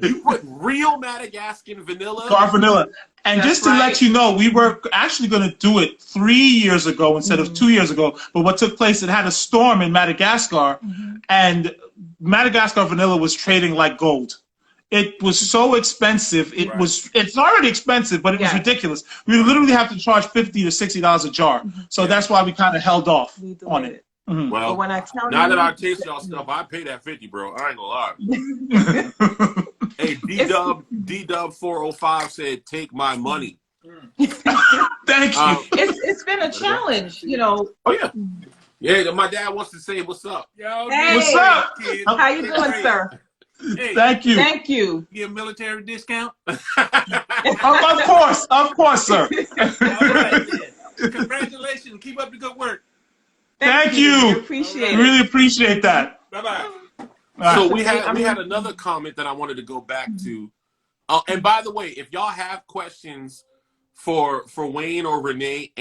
[SPEAKER 1] you put real Madagascan vanilla.
[SPEAKER 2] Gar vanilla. And just to let you know, we were actually going to do it 3 years ago instead of 2 years ago. But what took place, it had a storm in Madagascar, and Madagascar vanilla was trading like gold. It was so expensive. It's already expensive, but it was ridiculous. We literally have to charge $50 to $60 a jar. So that's why we kind of held off on it.
[SPEAKER 1] Well,
[SPEAKER 3] when I tell
[SPEAKER 1] now that I taste y'all stuff, I pay that 50, bro. I ain't gonna lie. Hey, D-Dub 405 said, "Take my money."
[SPEAKER 2] Thank you.
[SPEAKER 3] It's been a challenge, you know.
[SPEAKER 1] Oh yeah, yeah. My dad wants to say, "What's up?"
[SPEAKER 4] Yo,
[SPEAKER 3] Hey.
[SPEAKER 2] What's up?
[SPEAKER 3] How you doing, sir?
[SPEAKER 4] Hey,
[SPEAKER 2] Thank you.
[SPEAKER 3] Thank you.
[SPEAKER 4] get a military discount?
[SPEAKER 2] Of course, sir.
[SPEAKER 4] All right, then. Congratulations. Keep up the good work.
[SPEAKER 2] Thank
[SPEAKER 3] We
[SPEAKER 2] you.
[SPEAKER 3] appreciate
[SPEAKER 2] I
[SPEAKER 3] it.
[SPEAKER 2] really appreciate that.
[SPEAKER 1] Bye-bye.
[SPEAKER 2] All
[SPEAKER 1] So
[SPEAKER 2] right.
[SPEAKER 1] we had
[SPEAKER 3] I mean-
[SPEAKER 1] another comment that I wanted to go back to. And by the way, if y'all have questions for Wayne or Renee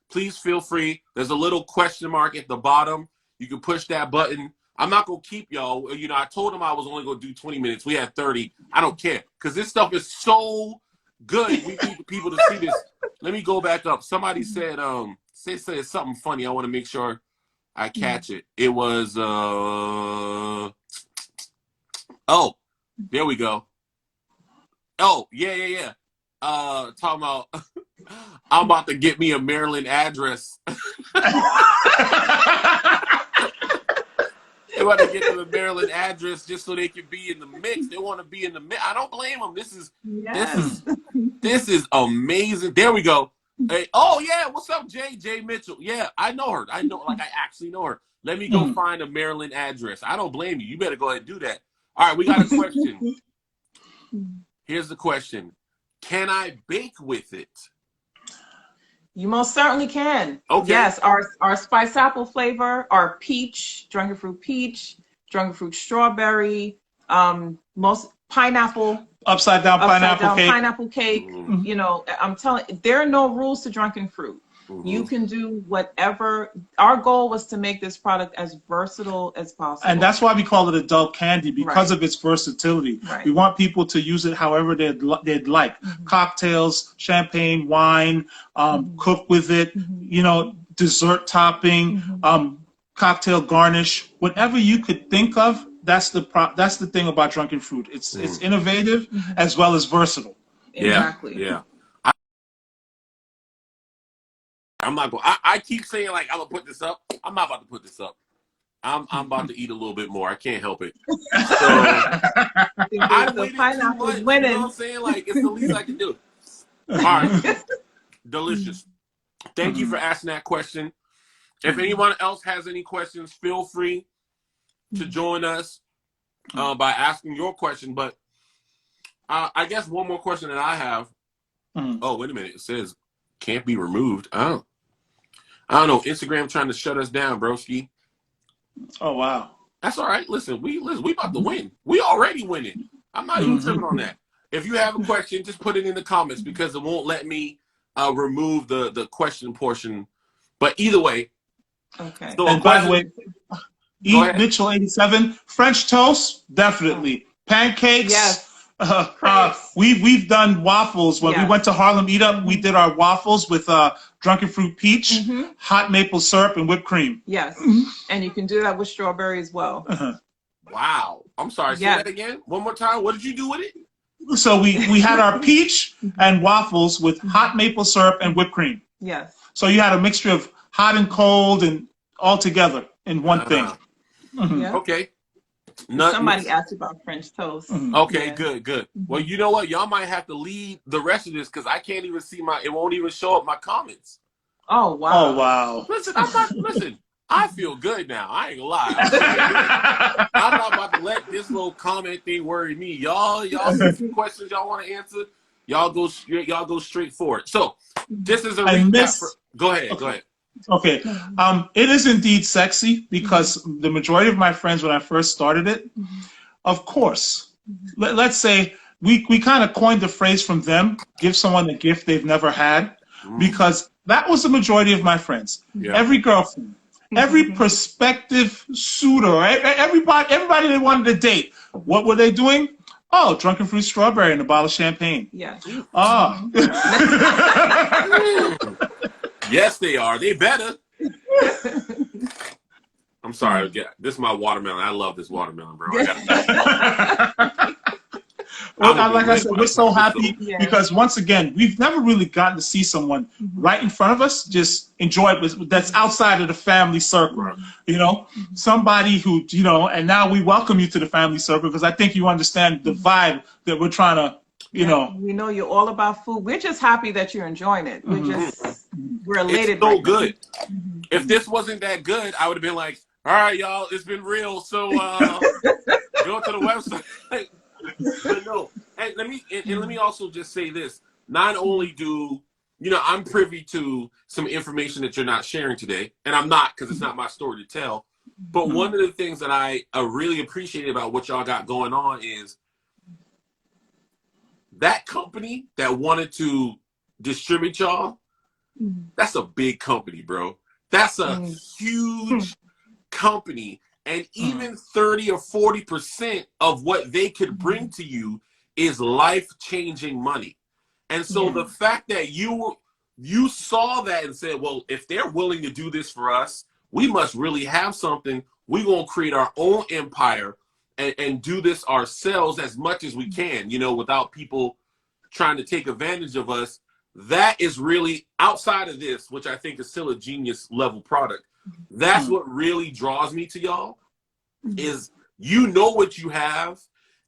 [SPEAKER 1] please feel free. There's a little question mark at the bottom. You can push that button. I'm not gonna keep y'all. You know, I told them I was only gonna do 20 minutes. We had 30. I don't care because this stuff is so good. We need people to see this. Let me go back up. Somebody said said something funny. I want to make sure I catch it. It was oh, there we go. Oh, yeah. Talking about I'm about to get me a Maryland address. They want to get to the Maryland address just so they can be in the mix. They want to be in the mix. I don't blame them. This is amazing. There we go. Hey, oh yeah, what's up, Jay Mitchell? Yeah, I know her. I actually know her. Let me go find a Maryland address. I don't blame you. You better go ahead and do that. All right, we got a question. Here's the question. Can I bake with it?
[SPEAKER 3] You most certainly can.
[SPEAKER 1] Okay.
[SPEAKER 3] Yes, our spice apple flavor, our peach, drunken fruit peach, drunken fruit strawberry, most pineapple,
[SPEAKER 2] Upside down pineapple cake.
[SPEAKER 1] Mm-hmm.
[SPEAKER 3] You know, I'm telling, there are no rules to drunken fruit.
[SPEAKER 1] Mm-hmm.
[SPEAKER 3] You can do whatever. Our goal was to make this product as versatile as possible.
[SPEAKER 2] And that's why we call it adult candy, because
[SPEAKER 3] Right.
[SPEAKER 2] of its versatility.
[SPEAKER 3] Right.
[SPEAKER 2] We want people to use it however they'd like. Cocktails, champagne, wine, cook with it, you know, dessert topping, cocktail garnish, whatever you could think of. That's the thing about drunken fruit. It's innovative as well as versatile.
[SPEAKER 3] Exactly.
[SPEAKER 1] Yeah. I'm not going. I keep saying like I'm gonna put this up. I'm not about to put this up. I'm about to eat a little bit more. I can't help it. So I
[SPEAKER 3] The
[SPEAKER 1] waited too
[SPEAKER 3] pineapple
[SPEAKER 1] much.
[SPEAKER 3] is
[SPEAKER 1] You
[SPEAKER 3] winning.
[SPEAKER 1] know what I'm saying? Like it's the least I can do. All right, delicious. Thank you for asking that question. If anyone else has any questions, feel free to join us by asking your question. But I guess one more question that I have. Oh, wait a minute. It says can't be removed. I don't know. Instagram trying to shut us down, broski.
[SPEAKER 2] Oh wow.
[SPEAKER 1] That's all right. Listen, we about to win. We already winning. I'm not even tripping on that. If you have a question, just put it in the comments because it won't let me remove the question portion. But either way.
[SPEAKER 3] Okay.
[SPEAKER 1] So
[SPEAKER 2] And by the way,
[SPEAKER 1] Go ahead.
[SPEAKER 2] Mitchell 87, French toast, definitely. Pancakes.
[SPEAKER 3] Yes.
[SPEAKER 2] We've done waffles. When we
[SPEAKER 3] Yes.
[SPEAKER 2] went to Harlem Eat Up, we did our waffles with drunken fruit peach, hot maple syrup, and whipped cream.
[SPEAKER 3] Yes. And you can do that with strawberry as well.
[SPEAKER 1] Wow. I'm sorry. Say that again. One more time. What did you do with it?
[SPEAKER 2] So we had our peach and waffles with hot maple syrup and whipped cream.
[SPEAKER 3] Yes.
[SPEAKER 2] So you had a mixture of hot and cold and all together in one thing.
[SPEAKER 3] Yeah.
[SPEAKER 1] Okay.
[SPEAKER 3] Somebody asked about French toast.
[SPEAKER 1] Okay,
[SPEAKER 3] Yeah.
[SPEAKER 1] good. Well, you know what? Y'all might have to lead the rest of this because I can't even see it won't even show up my comments.
[SPEAKER 3] Oh wow.
[SPEAKER 2] Oh wow.
[SPEAKER 1] Listen, I feel good now. I ain't gonna lie. I'm not about to let this little comment thing worry me. Y'all see some questions y'all want to answer. Y'all go straight for it. So this is a recap. Go ahead.
[SPEAKER 2] Okay. It is indeed sexy because the majority of my friends, when I first started it, of course, let's say we kind of coined the phrase from them, give someone a gift they've never had, because that was the majority of my friends.
[SPEAKER 1] Yeah.
[SPEAKER 2] Every girlfriend, every prospective suitor, everybody they wanted to date, what were they doing? Oh, drunken fruit strawberry and a bottle of champagne.
[SPEAKER 3] Yes.
[SPEAKER 2] Ah.
[SPEAKER 1] Yes, they are. They better. I'm sorry. This is my watermelon. I love this watermelon, bro.
[SPEAKER 2] Like I said, we're so happy because once again, we've never really gotten to see someone right in front of us just enjoy it. That's outside of the family circle, you know, somebody who, you know, and now we welcome you to the family circle because I think you understand the vibe that we're trying to, you know.
[SPEAKER 3] We know you're all about food. We're just happy that you're enjoying it. We're elated.
[SPEAKER 1] It's so good. If this wasn't that good, I would have been like, all right, y'all, it's been real. So go to the website. But no, and let me also just say this: not only do I'm privy to some information that you're not sharing today, and I'm not because it's not my story to tell. But one of the things that I really appreciate about what y'all got going on is that company that wanted to distribute y'all. That's a big company, bro. That's a huge company. And even 30 or 40% of what they could bring to you is life-changing money. And so the fact that you saw that and said, well, if they're willing to do this for us, we must really have something. We're going to create our own empire and do this ourselves as much as we can, without people trying to take advantage of us. That is really, outside of this, which I think is still a genius level product, that's what really draws me to y'all, is what you have,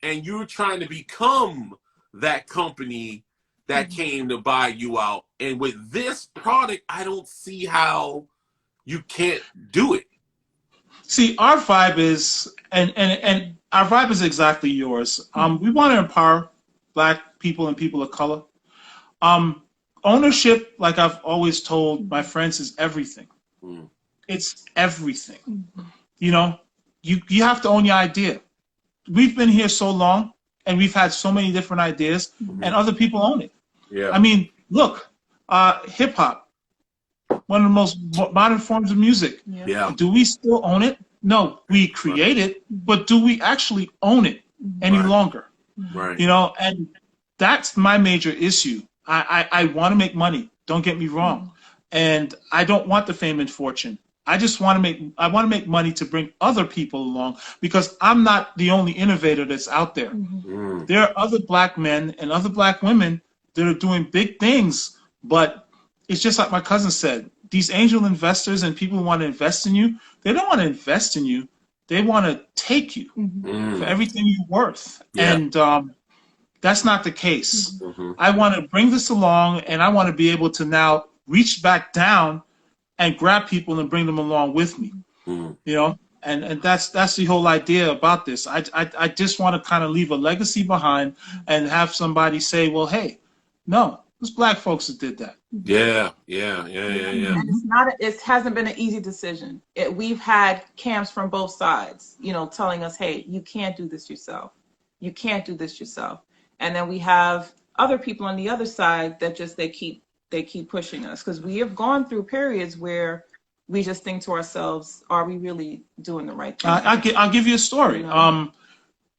[SPEAKER 1] and you're trying to become that company that came to buy you out. And with this product, I don't see how you can't do it.
[SPEAKER 2] See, our vibe is, and our vibe is exactly yours. We want to empower Black people and people of color. Ownership, like I've always told my friends, is everything. It's everything. You have to own your idea. We've been here so long, and we've had so many different ideas, and other people own it.
[SPEAKER 1] Yeah.
[SPEAKER 2] I mean, look, hip hop, one of the most modern forms of music.
[SPEAKER 1] Yeah.
[SPEAKER 2] Do we still own it? No, we create it, but do we actually own it any longer?
[SPEAKER 1] Right.
[SPEAKER 2] And that's my major issue. I want to make money. Don't get me wrong, and I don't want the fame and fortune. I just want to make money to bring other people along, because I'm not the only innovator that's out there. There are other Black men and other Black women that are doing big things, but it's just like my cousin said, these angel investors and people who want to invest in you, they don't want to invest in you. They want to take you for everything you're worth.
[SPEAKER 1] Yeah.
[SPEAKER 2] And that's not the case. I want to bring this along, and I want to be able to now reach back down and grab people and bring them along with me. And that's the whole idea about this. I just want to kind of leave a legacy behind and have somebody say, well, hey, no, there's Black folks that did that.
[SPEAKER 1] Yeah.
[SPEAKER 3] And it hasn't been an easy decision. We've had camps from both sides, telling us, hey, you can't do this yourself. You can't do this yourself. And then we have other people on the other side that just they keep pushing us, because we have gone through periods where we just think to ourselves, are we really doing the right thing?
[SPEAKER 2] I'll give you a story.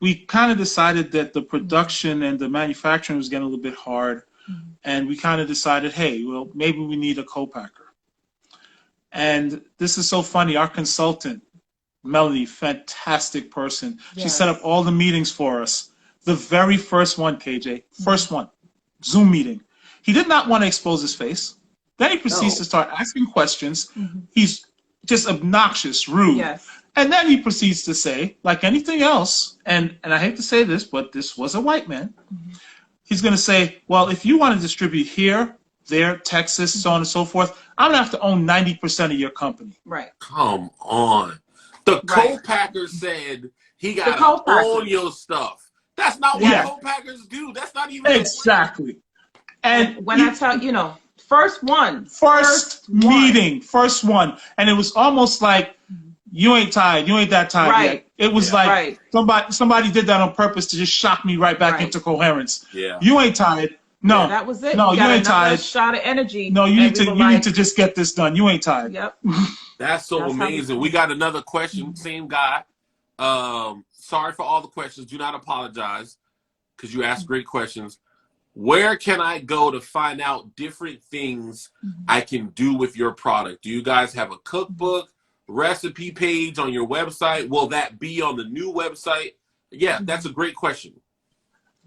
[SPEAKER 2] We kind of decided that the production and the manufacturing was getting a little bit hard, and we kind of decided, hey, well, maybe we need a co-packer. And this is so funny. Our consultant, Melanie, fantastic person. She set up all the meetings for us. The very first one, KJ, first one, Zoom meeting. He did not want to expose his face. Then he proceeds to start asking questions. He's just obnoxious, rude. And then he proceeds to say, like anything else, and I hate to say this, but this was a white man. He's going to say, well, if you want to distribute here, there, Texas, so on and so forth, I'm going to have to own 90% of your company.
[SPEAKER 3] Right.
[SPEAKER 1] Come on. The co-packer said he got to own your stuff. That's not what co-packers do. That's not even
[SPEAKER 2] exactly. And
[SPEAKER 3] when I tell first meeting, first one, and it was almost like, you ain't tired, you ain't that tired yet. It was like somebody did that on purpose to just shock me right back into coherence. You ain't tired. No, that was it.
[SPEAKER 2] No, you ain't tired.
[SPEAKER 3] Shot of energy.
[SPEAKER 2] No, you need to just get this done. You ain't tired.
[SPEAKER 3] Yep.
[SPEAKER 1] That's so amazing. We got another question. Same guy. Sorry for all the questions. Do not apologize, because you asked great questions. Where can I go to find out different things I can do with your product? Do you guys have a cookbook, recipe page on your website? Will that be on the new website? Yeah, that's a great question.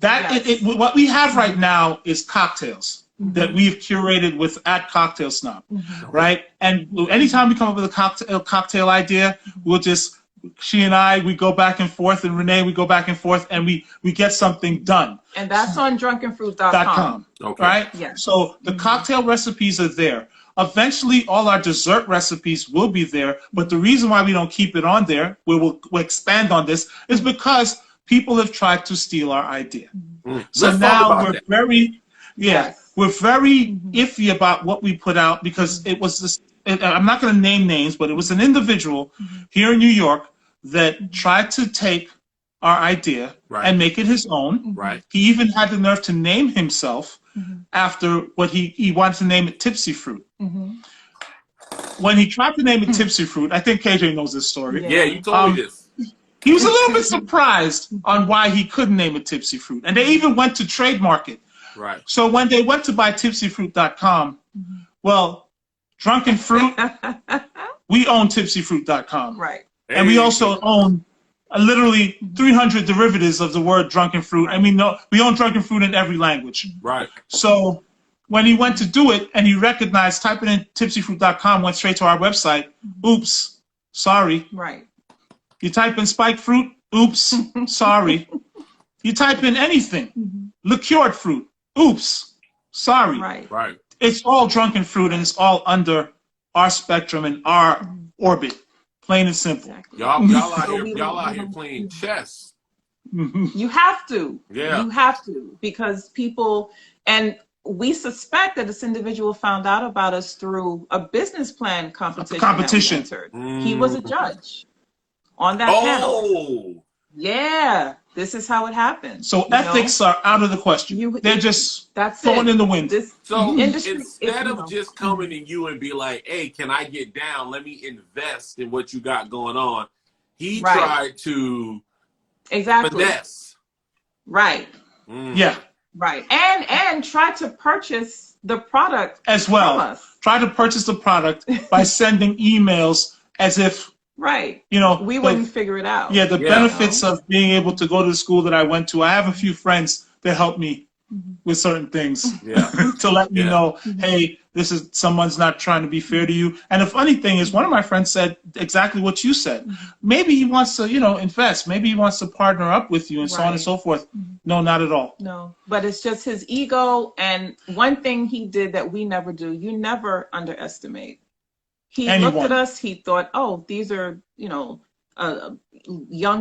[SPEAKER 2] What we have right now is cocktails that we've curated at Cocktail Snob, right? And anytime we come up with a cocktail idea, she and I, we go back and forth, and Renee, we go back and forth, and we get something done.
[SPEAKER 3] And that's on drunkenfruit.com.
[SPEAKER 1] Okay.
[SPEAKER 2] Right?
[SPEAKER 3] Yeah.
[SPEAKER 2] So the cocktail recipes are there. Eventually, all our dessert recipes will be there, but the reason why we don't keep it on there, we'll expand on this, is because people have tried to steal our idea. So now
[SPEAKER 3] Yes.
[SPEAKER 2] we're very iffy about what we put out because it was this. I'm not going to name names, but it was an individual here in New York that tried to take our idea and make it his own.
[SPEAKER 1] Right.
[SPEAKER 2] He even had the nerve to name himself after what he wanted to name it Tipsy Fruit. When he tried to name it Tipsy Fruit, I think KJ knows this story.
[SPEAKER 1] Yeah, you told me this.
[SPEAKER 2] He was a little bit surprised on why he couldn't name it Tipsy Fruit. And they even went to trademark it.
[SPEAKER 1] Right.
[SPEAKER 2] So when they went to buy tipsyfruit.com, well, Drunken Fruit, we own tipsyfruit.com.
[SPEAKER 3] Right.
[SPEAKER 2] And we also own literally 300 derivatives of the word Drunken Fruit. And we own Drunken Fruit in every language.
[SPEAKER 1] Right.
[SPEAKER 2] So when he went to do it and he recognized, typing in tipsyfruit.com went straight to our website. Oops, sorry.
[SPEAKER 3] Right.
[SPEAKER 2] You type in spiked fruit, oops, sorry. You type in anything, liqueured fruit, oops, sorry.
[SPEAKER 3] Right.
[SPEAKER 1] Right.
[SPEAKER 2] It's all Drunken Fruit and it's all under our spectrum and our orbit, plain and simple.
[SPEAKER 3] Exactly.
[SPEAKER 1] Y'all out here playing chess.
[SPEAKER 3] You have to.
[SPEAKER 1] Yeah.
[SPEAKER 3] You have to, because people, and we suspect that this individual found out about us through a business plan competition. that we entered. He was a judge on that panel.
[SPEAKER 1] Oh.
[SPEAKER 3] Yeah. This is how it happened.
[SPEAKER 2] So ethics are out of the question. They're just throwing in the wind.
[SPEAKER 1] So
[SPEAKER 3] industry,
[SPEAKER 1] instead of just coming to you and be like, hey, can I get down? Let me invest in what you got going on. He tried to finesse.
[SPEAKER 3] Right.
[SPEAKER 2] Yeah.
[SPEAKER 3] Right. And try to purchase the product
[SPEAKER 2] as well.
[SPEAKER 3] From us.
[SPEAKER 2] Try to purchase the product by sending emails as if
[SPEAKER 3] we wouldn't figure it out.
[SPEAKER 2] Yeah, the benefits of being able to go to the school that I went to. I have a few friends that help me with certain things to let me know, hey, this is someone's not trying to be fair to you. And the funny thing is, one of my friends said exactly what you said. Maybe he wants to, invest. Maybe he wants to partner up with you and so on and so forth. No, not at all.
[SPEAKER 3] No, but it's just his ego. And one thing he did that we never do, you never underestimate. He looked at us, he thought, oh, these are, young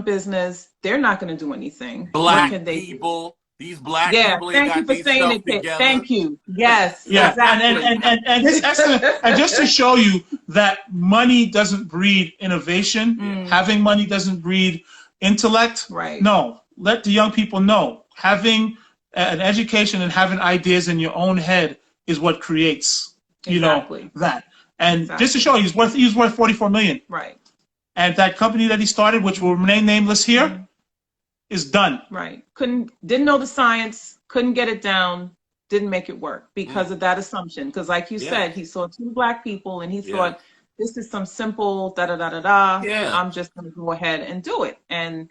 [SPEAKER 3] business. They're not going to do anything.
[SPEAKER 1] Black people. These black people ain't got these stuff together.
[SPEAKER 3] Thank you. Yes.
[SPEAKER 2] Yeah.
[SPEAKER 3] Exactly.
[SPEAKER 2] And his estimate, and just to show you that money doesn't breed innovation, having money doesn't breed intellect.
[SPEAKER 3] Right.
[SPEAKER 2] No. Let the young people know. Having an education and having ideas in your own head is what creates, that. And just to show you, he was worth $44 million.
[SPEAKER 3] Right.
[SPEAKER 2] And that company that he started, which will remain nameless here, is done.
[SPEAKER 3] Right. Didn't know the science, couldn't get it down, didn't make it work because of that assumption. Because like you said, he saw two black people and he thought, this is some simple da-da-da-da-da.
[SPEAKER 1] Yeah.
[SPEAKER 3] I'm just going to go ahead and do it. And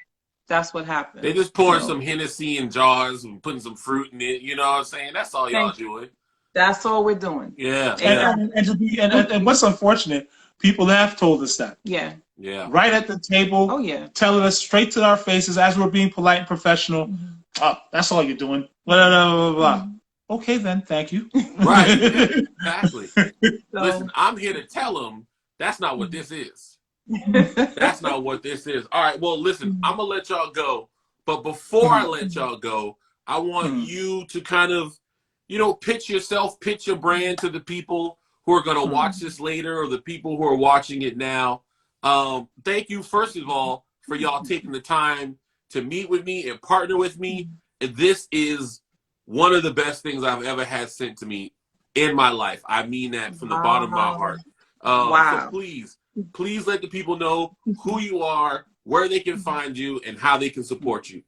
[SPEAKER 3] that's what happened.
[SPEAKER 1] They just pouring some Hennessy in jars and putting some fruit in it. You know what I'm saying? That's all y'all doing.
[SPEAKER 3] That's all we're doing.
[SPEAKER 1] Yeah.
[SPEAKER 2] And what's unfortunate, people have told us that.
[SPEAKER 3] Yeah.
[SPEAKER 1] Yeah.
[SPEAKER 2] Right at the table.
[SPEAKER 3] Oh, yeah.
[SPEAKER 2] Telling us straight to our faces as we're being polite and professional. Oh, that's all you're doing. Blah, blah, blah, blah. Okay, then. Thank you.
[SPEAKER 1] Right. Exactly. Listen, I'm here to tell them that's not what this is. That's not what this is. All right. Well, listen, I'm going to let y'all go. But before I let y'all go, I want you to kind of, pitch yourself, pitch your brand to the people who are going to watch this later or the people who are watching it now. Thank you, first of all, for y'all taking the time to meet with me and partner with me. And this is one of the best things I've ever had sent to me in my life. I mean that from the bottom of my heart. So please let the people know who you are, where they can find you, and how they can support you.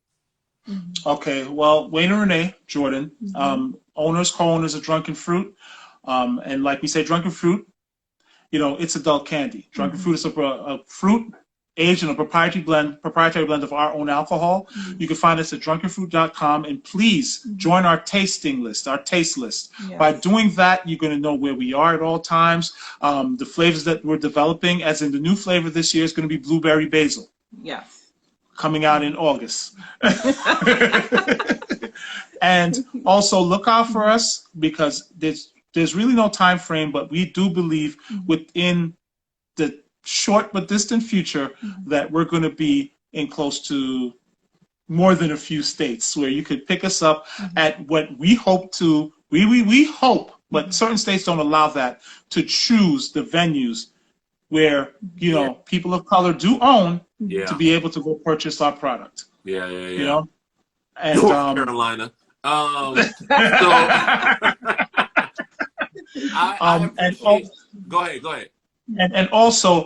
[SPEAKER 2] Okay, well, Wayne and Renee Jordan, owners, co-owners of Drunken Fruit. And like we say, Drunken Fruit, it's adult candy. Drunken Fruit is a fruit aged in a proprietary blend of our own alcohol. You can find us at drunkenfruit.com, and please join our tasting list, our taste list. Yes. By doing that, you're going to know where we are at all times. The flavors that we're developing, as in the new flavor this year, is going to be blueberry basil.
[SPEAKER 3] Yes.
[SPEAKER 2] Coming out in August. And also look out for us, because there's really no time frame, but we do believe within the short but distant future that we're going to be in close to more than a few states where you could pick us up at what we hope to We hope, but certain states don't allow that, to choose the venues where, you know, people of color do own
[SPEAKER 1] Yeah.
[SPEAKER 2] to be able to go purchase our product.
[SPEAKER 1] Yeah.
[SPEAKER 2] You know, and
[SPEAKER 1] North Carolina. So I appreciate. Go ahead.
[SPEAKER 2] And also,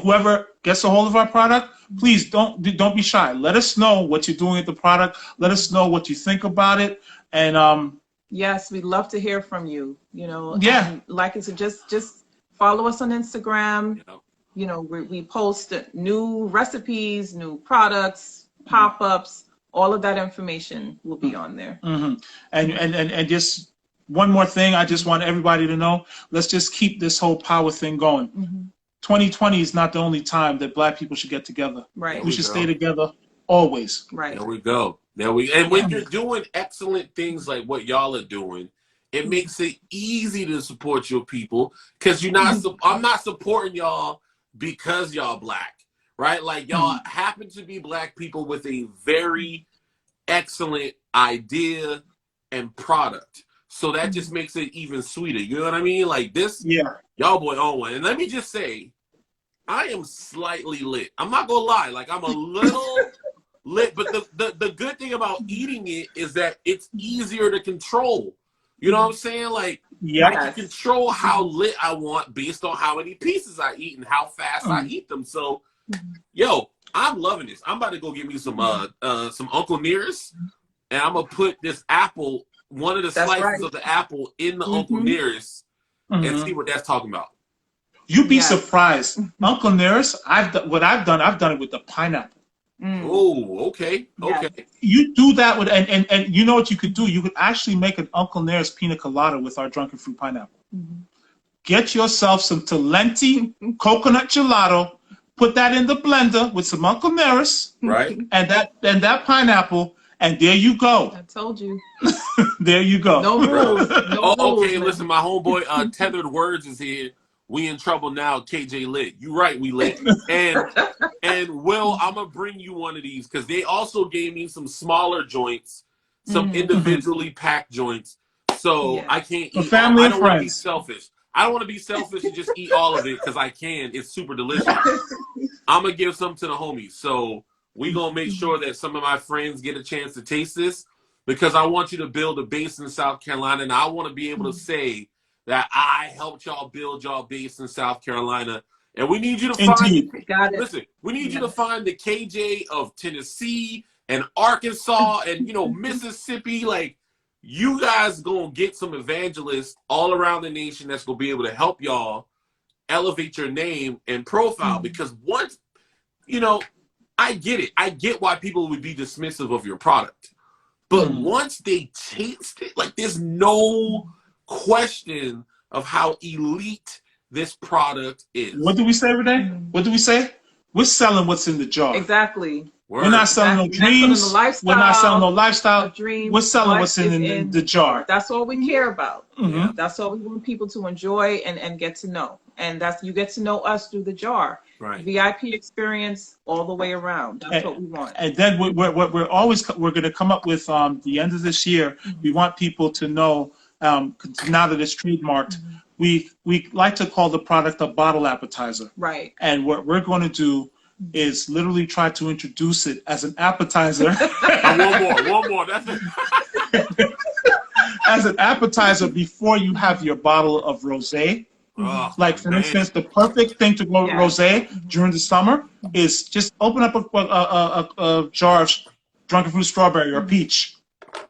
[SPEAKER 2] whoever gets a hold of our product, please don't be shy. Let us know what you're doing with the product. Let us know what you think about it. And
[SPEAKER 3] yes, we'd love to hear from you. You know,
[SPEAKER 2] Yeah.
[SPEAKER 3] and like I said, just follow us on Instagram.
[SPEAKER 1] Yeah.
[SPEAKER 3] You know, we post new recipes, new products, pop-ups. All of that information will be on there.
[SPEAKER 2] and just one more thing, I just want everybody to know, let's just keep this whole power thing going. 2020 is not the only time that Black people should get together.
[SPEAKER 3] Right.
[SPEAKER 2] We should stay together always.
[SPEAKER 3] Right.
[SPEAKER 1] There we go. And when you're doing excellent things like what y'all are doing, it makes it easy to support your people, because I'm not supporting y'all because y'all Black, right? Like, y'all happen to be Black people with a very excellent idea and product. So that just makes it even sweeter. You know what I mean? Like this, y'all boy on one. And let me just say, I am slightly lit. I'm not gonna lie, like I'm a little lit, but the good thing about eating it is that it's easier to control. You know what I'm saying? Like, I can control how lit I want based on how many pieces I eat and how fast I eat them. So, yo, I'm loving this. I'm about to go get me some Uncle Nearest, and I'm gonna put this apple, one of the slices of the apple, in the Uncle Nearest, and see what that's talking about.
[SPEAKER 2] You'd be surprised. Uncle Nearest, I've done it with the pineapple.
[SPEAKER 1] Oh, okay.
[SPEAKER 2] You do that with, and you know what you could do? You could actually make an Uncle Nearest pina colada with our Drunken Fruit pineapple. Get yourself some Talenti coconut gelato, put that in the blender with some Uncle Nearest,
[SPEAKER 1] right?
[SPEAKER 2] And that pineapple, and there you go.
[SPEAKER 3] I told you.
[SPEAKER 2] There you go.
[SPEAKER 3] No rules. No rules,
[SPEAKER 1] Okay,
[SPEAKER 3] man.
[SPEAKER 1] listen, my homeboy Tethered Words is here. We in trouble now. KJ lit. You right, we lit. And Will, I'm gonna bring you one of these, because they also gave me some smaller joints, some individually packed joints. So I can't eat.
[SPEAKER 2] Family
[SPEAKER 1] I
[SPEAKER 2] and
[SPEAKER 1] don't want to be
[SPEAKER 2] friends.
[SPEAKER 1] selfish. I don't want to be selfish and just eat all of it because I can. It's super delicious. I'm gonna give some to the homies. So we gonna make sure that some of my friends get a chance to taste this, because I want you to build a base in South Carolina, and I want to be able to say that I helped y'all build y'all base in South Carolina. And we need you to find, listen, we need you to find the KJ of Tennessee and Arkansas and, Mississippi. Like, you guys gonna get some evangelists all around the nation that's gonna be able to help y'all elevate your name and profile. Because once, I get it. I get why people would be dismissive of your product. But once they taste it, like, there's no question of how elite this product is.
[SPEAKER 2] What do we say, Renee? What do we say? We're selling what's in the jar.
[SPEAKER 3] Exactly.
[SPEAKER 2] We're not selling no dreams. We're not selling no lifestyle. We're selling what's in the jar.
[SPEAKER 3] That's all we care about. That's all we want people to enjoy and get to know. And you get to know us through the jar.
[SPEAKER 1] Right.
[SPEAKER 3] VIP experience all the way around. That's what we want.
[SPEAKER 2] And then we're going to come up with the end of this year. We want people to know, now that it's trademarked, we like to call the product a bottle appetizer.
[SPEAKER 3] Right.
[SPEAKER 2] And what we're going to do is literally try to introduce it as an appetizer.
[SPEAKER 1] One more. That's it.
[SPEAKER 2] As an appetizer before you have your bottle of rosé. Like, for instance, the perfect thing to go rosé during the summer is just open up a jar of Drunken Fruit strawberry or peach,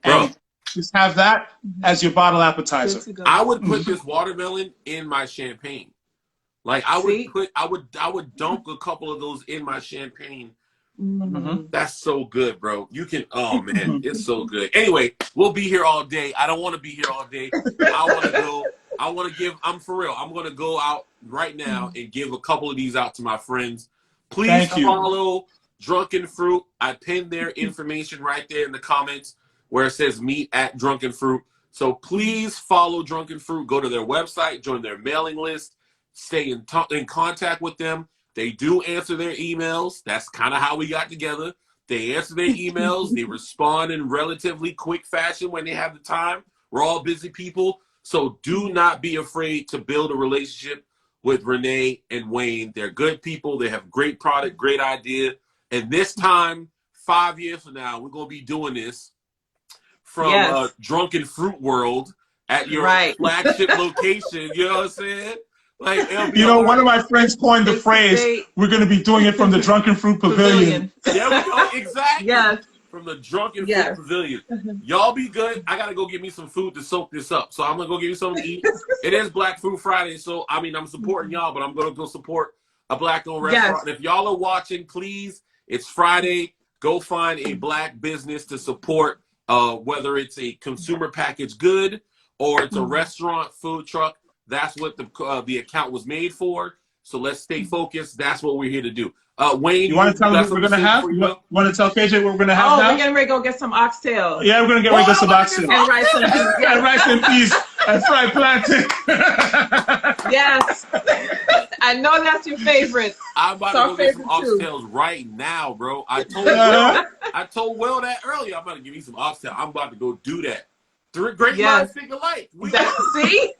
[SPEAKER 2] and just have that as your bottle appetizer.
[SPEAKER 1] I would put this watermelon in my champagne. Like, I would dunk a couple of those in my champagne. That's so good, bro. You can, oh man, it's so good. Anyway, we'll be here all day. I don't want to be here all day. I want to go. I'm for real. I'm going to go out right now and give a couple of these out to my friends. Please follow Drunken Fruit. I pinned their information right there in the comments where it says meet at Drunken Fruit. So please follow Drunken Fruit. Go to their website, join their mailing list, stay in contact with them. They do answer their emails. That's kind of how we got together. They answer their emails. They respond in relatively quick fashion when they have the time. We're all busy people. So do not be afraid to build a relationship with Renee and Wayne. They're good people. They have great product, great idea. And this time, 5 years from now, we're going to be doing this from Drunken Fruit World at your flagship location. You know what I'm saying? Like,
[SPEAKER 2] you know, one of my friends coined the phrase, we're going to be doing it from the Drunken Fruit Pavilion.
[SPEAKER 1] There we go. Exactly.
[SPEAKER 3] Yes.
[SPEAKER 1] From the Drunken Fruit Pavilion. Y'all be good. I got to go get me some food to soak this up. So I'm going to go get me something to eat. It is Black Food Friday. So, I mean, I'm supporting y'all, but I'm going to go support a Black-owned restaurant. And if y'all are watching, please, it's Friday. Go find a Black business to support, whether it's a consumer packaged good or it's a restaurant, food truck. That's what the account was made for. So let's stay focused. That's what we're here to do. Wayne,
[SPEAKER 2] you want to tell them what we're going to have? You want to tell KJ what we're going to have now?
[SPEAKER 3] We're getting ready to go get some oxtail.
[SPEAKER 2] Yeah, we're going to get ready to get some oxtail.
[SPEAKER 3] And rice and peas.
[SPEAKER 2] And rice and peas and fried plantain.
[SPEAKER 3] Yes. I know that's your favorite.
[SPEAKER 1] I'm about to go get some oxtails right now, bro. I told Will that earlier. I'm about to give you some oxtail. I'm about to go do that. Great minds think alike.
[SPEAKER 3] See?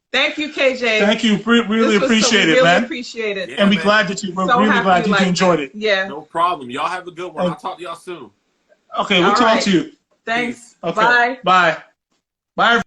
[SPEAKER 3] Thank you, KJ.
[SPEAKER 2] Thank you. Really appreciate it, man.
[SPEAKER 3] Appreciate it.
[SPEAKER 2] Yeah, and we're glad that you enjoyed it.
[SPEAKER 3] Yeah.
[SPEAKER 1] No problem. Y'all have a good one. I'll talk to y'all soon.
[SPEAKER 2] Okay, we'll talk to you.
[SPEAKER 3] Thanks.
[SPEAKER 2] Okay.
[SPEAKER 3] Bye.
[SPEAKER 2] Bye. Bye.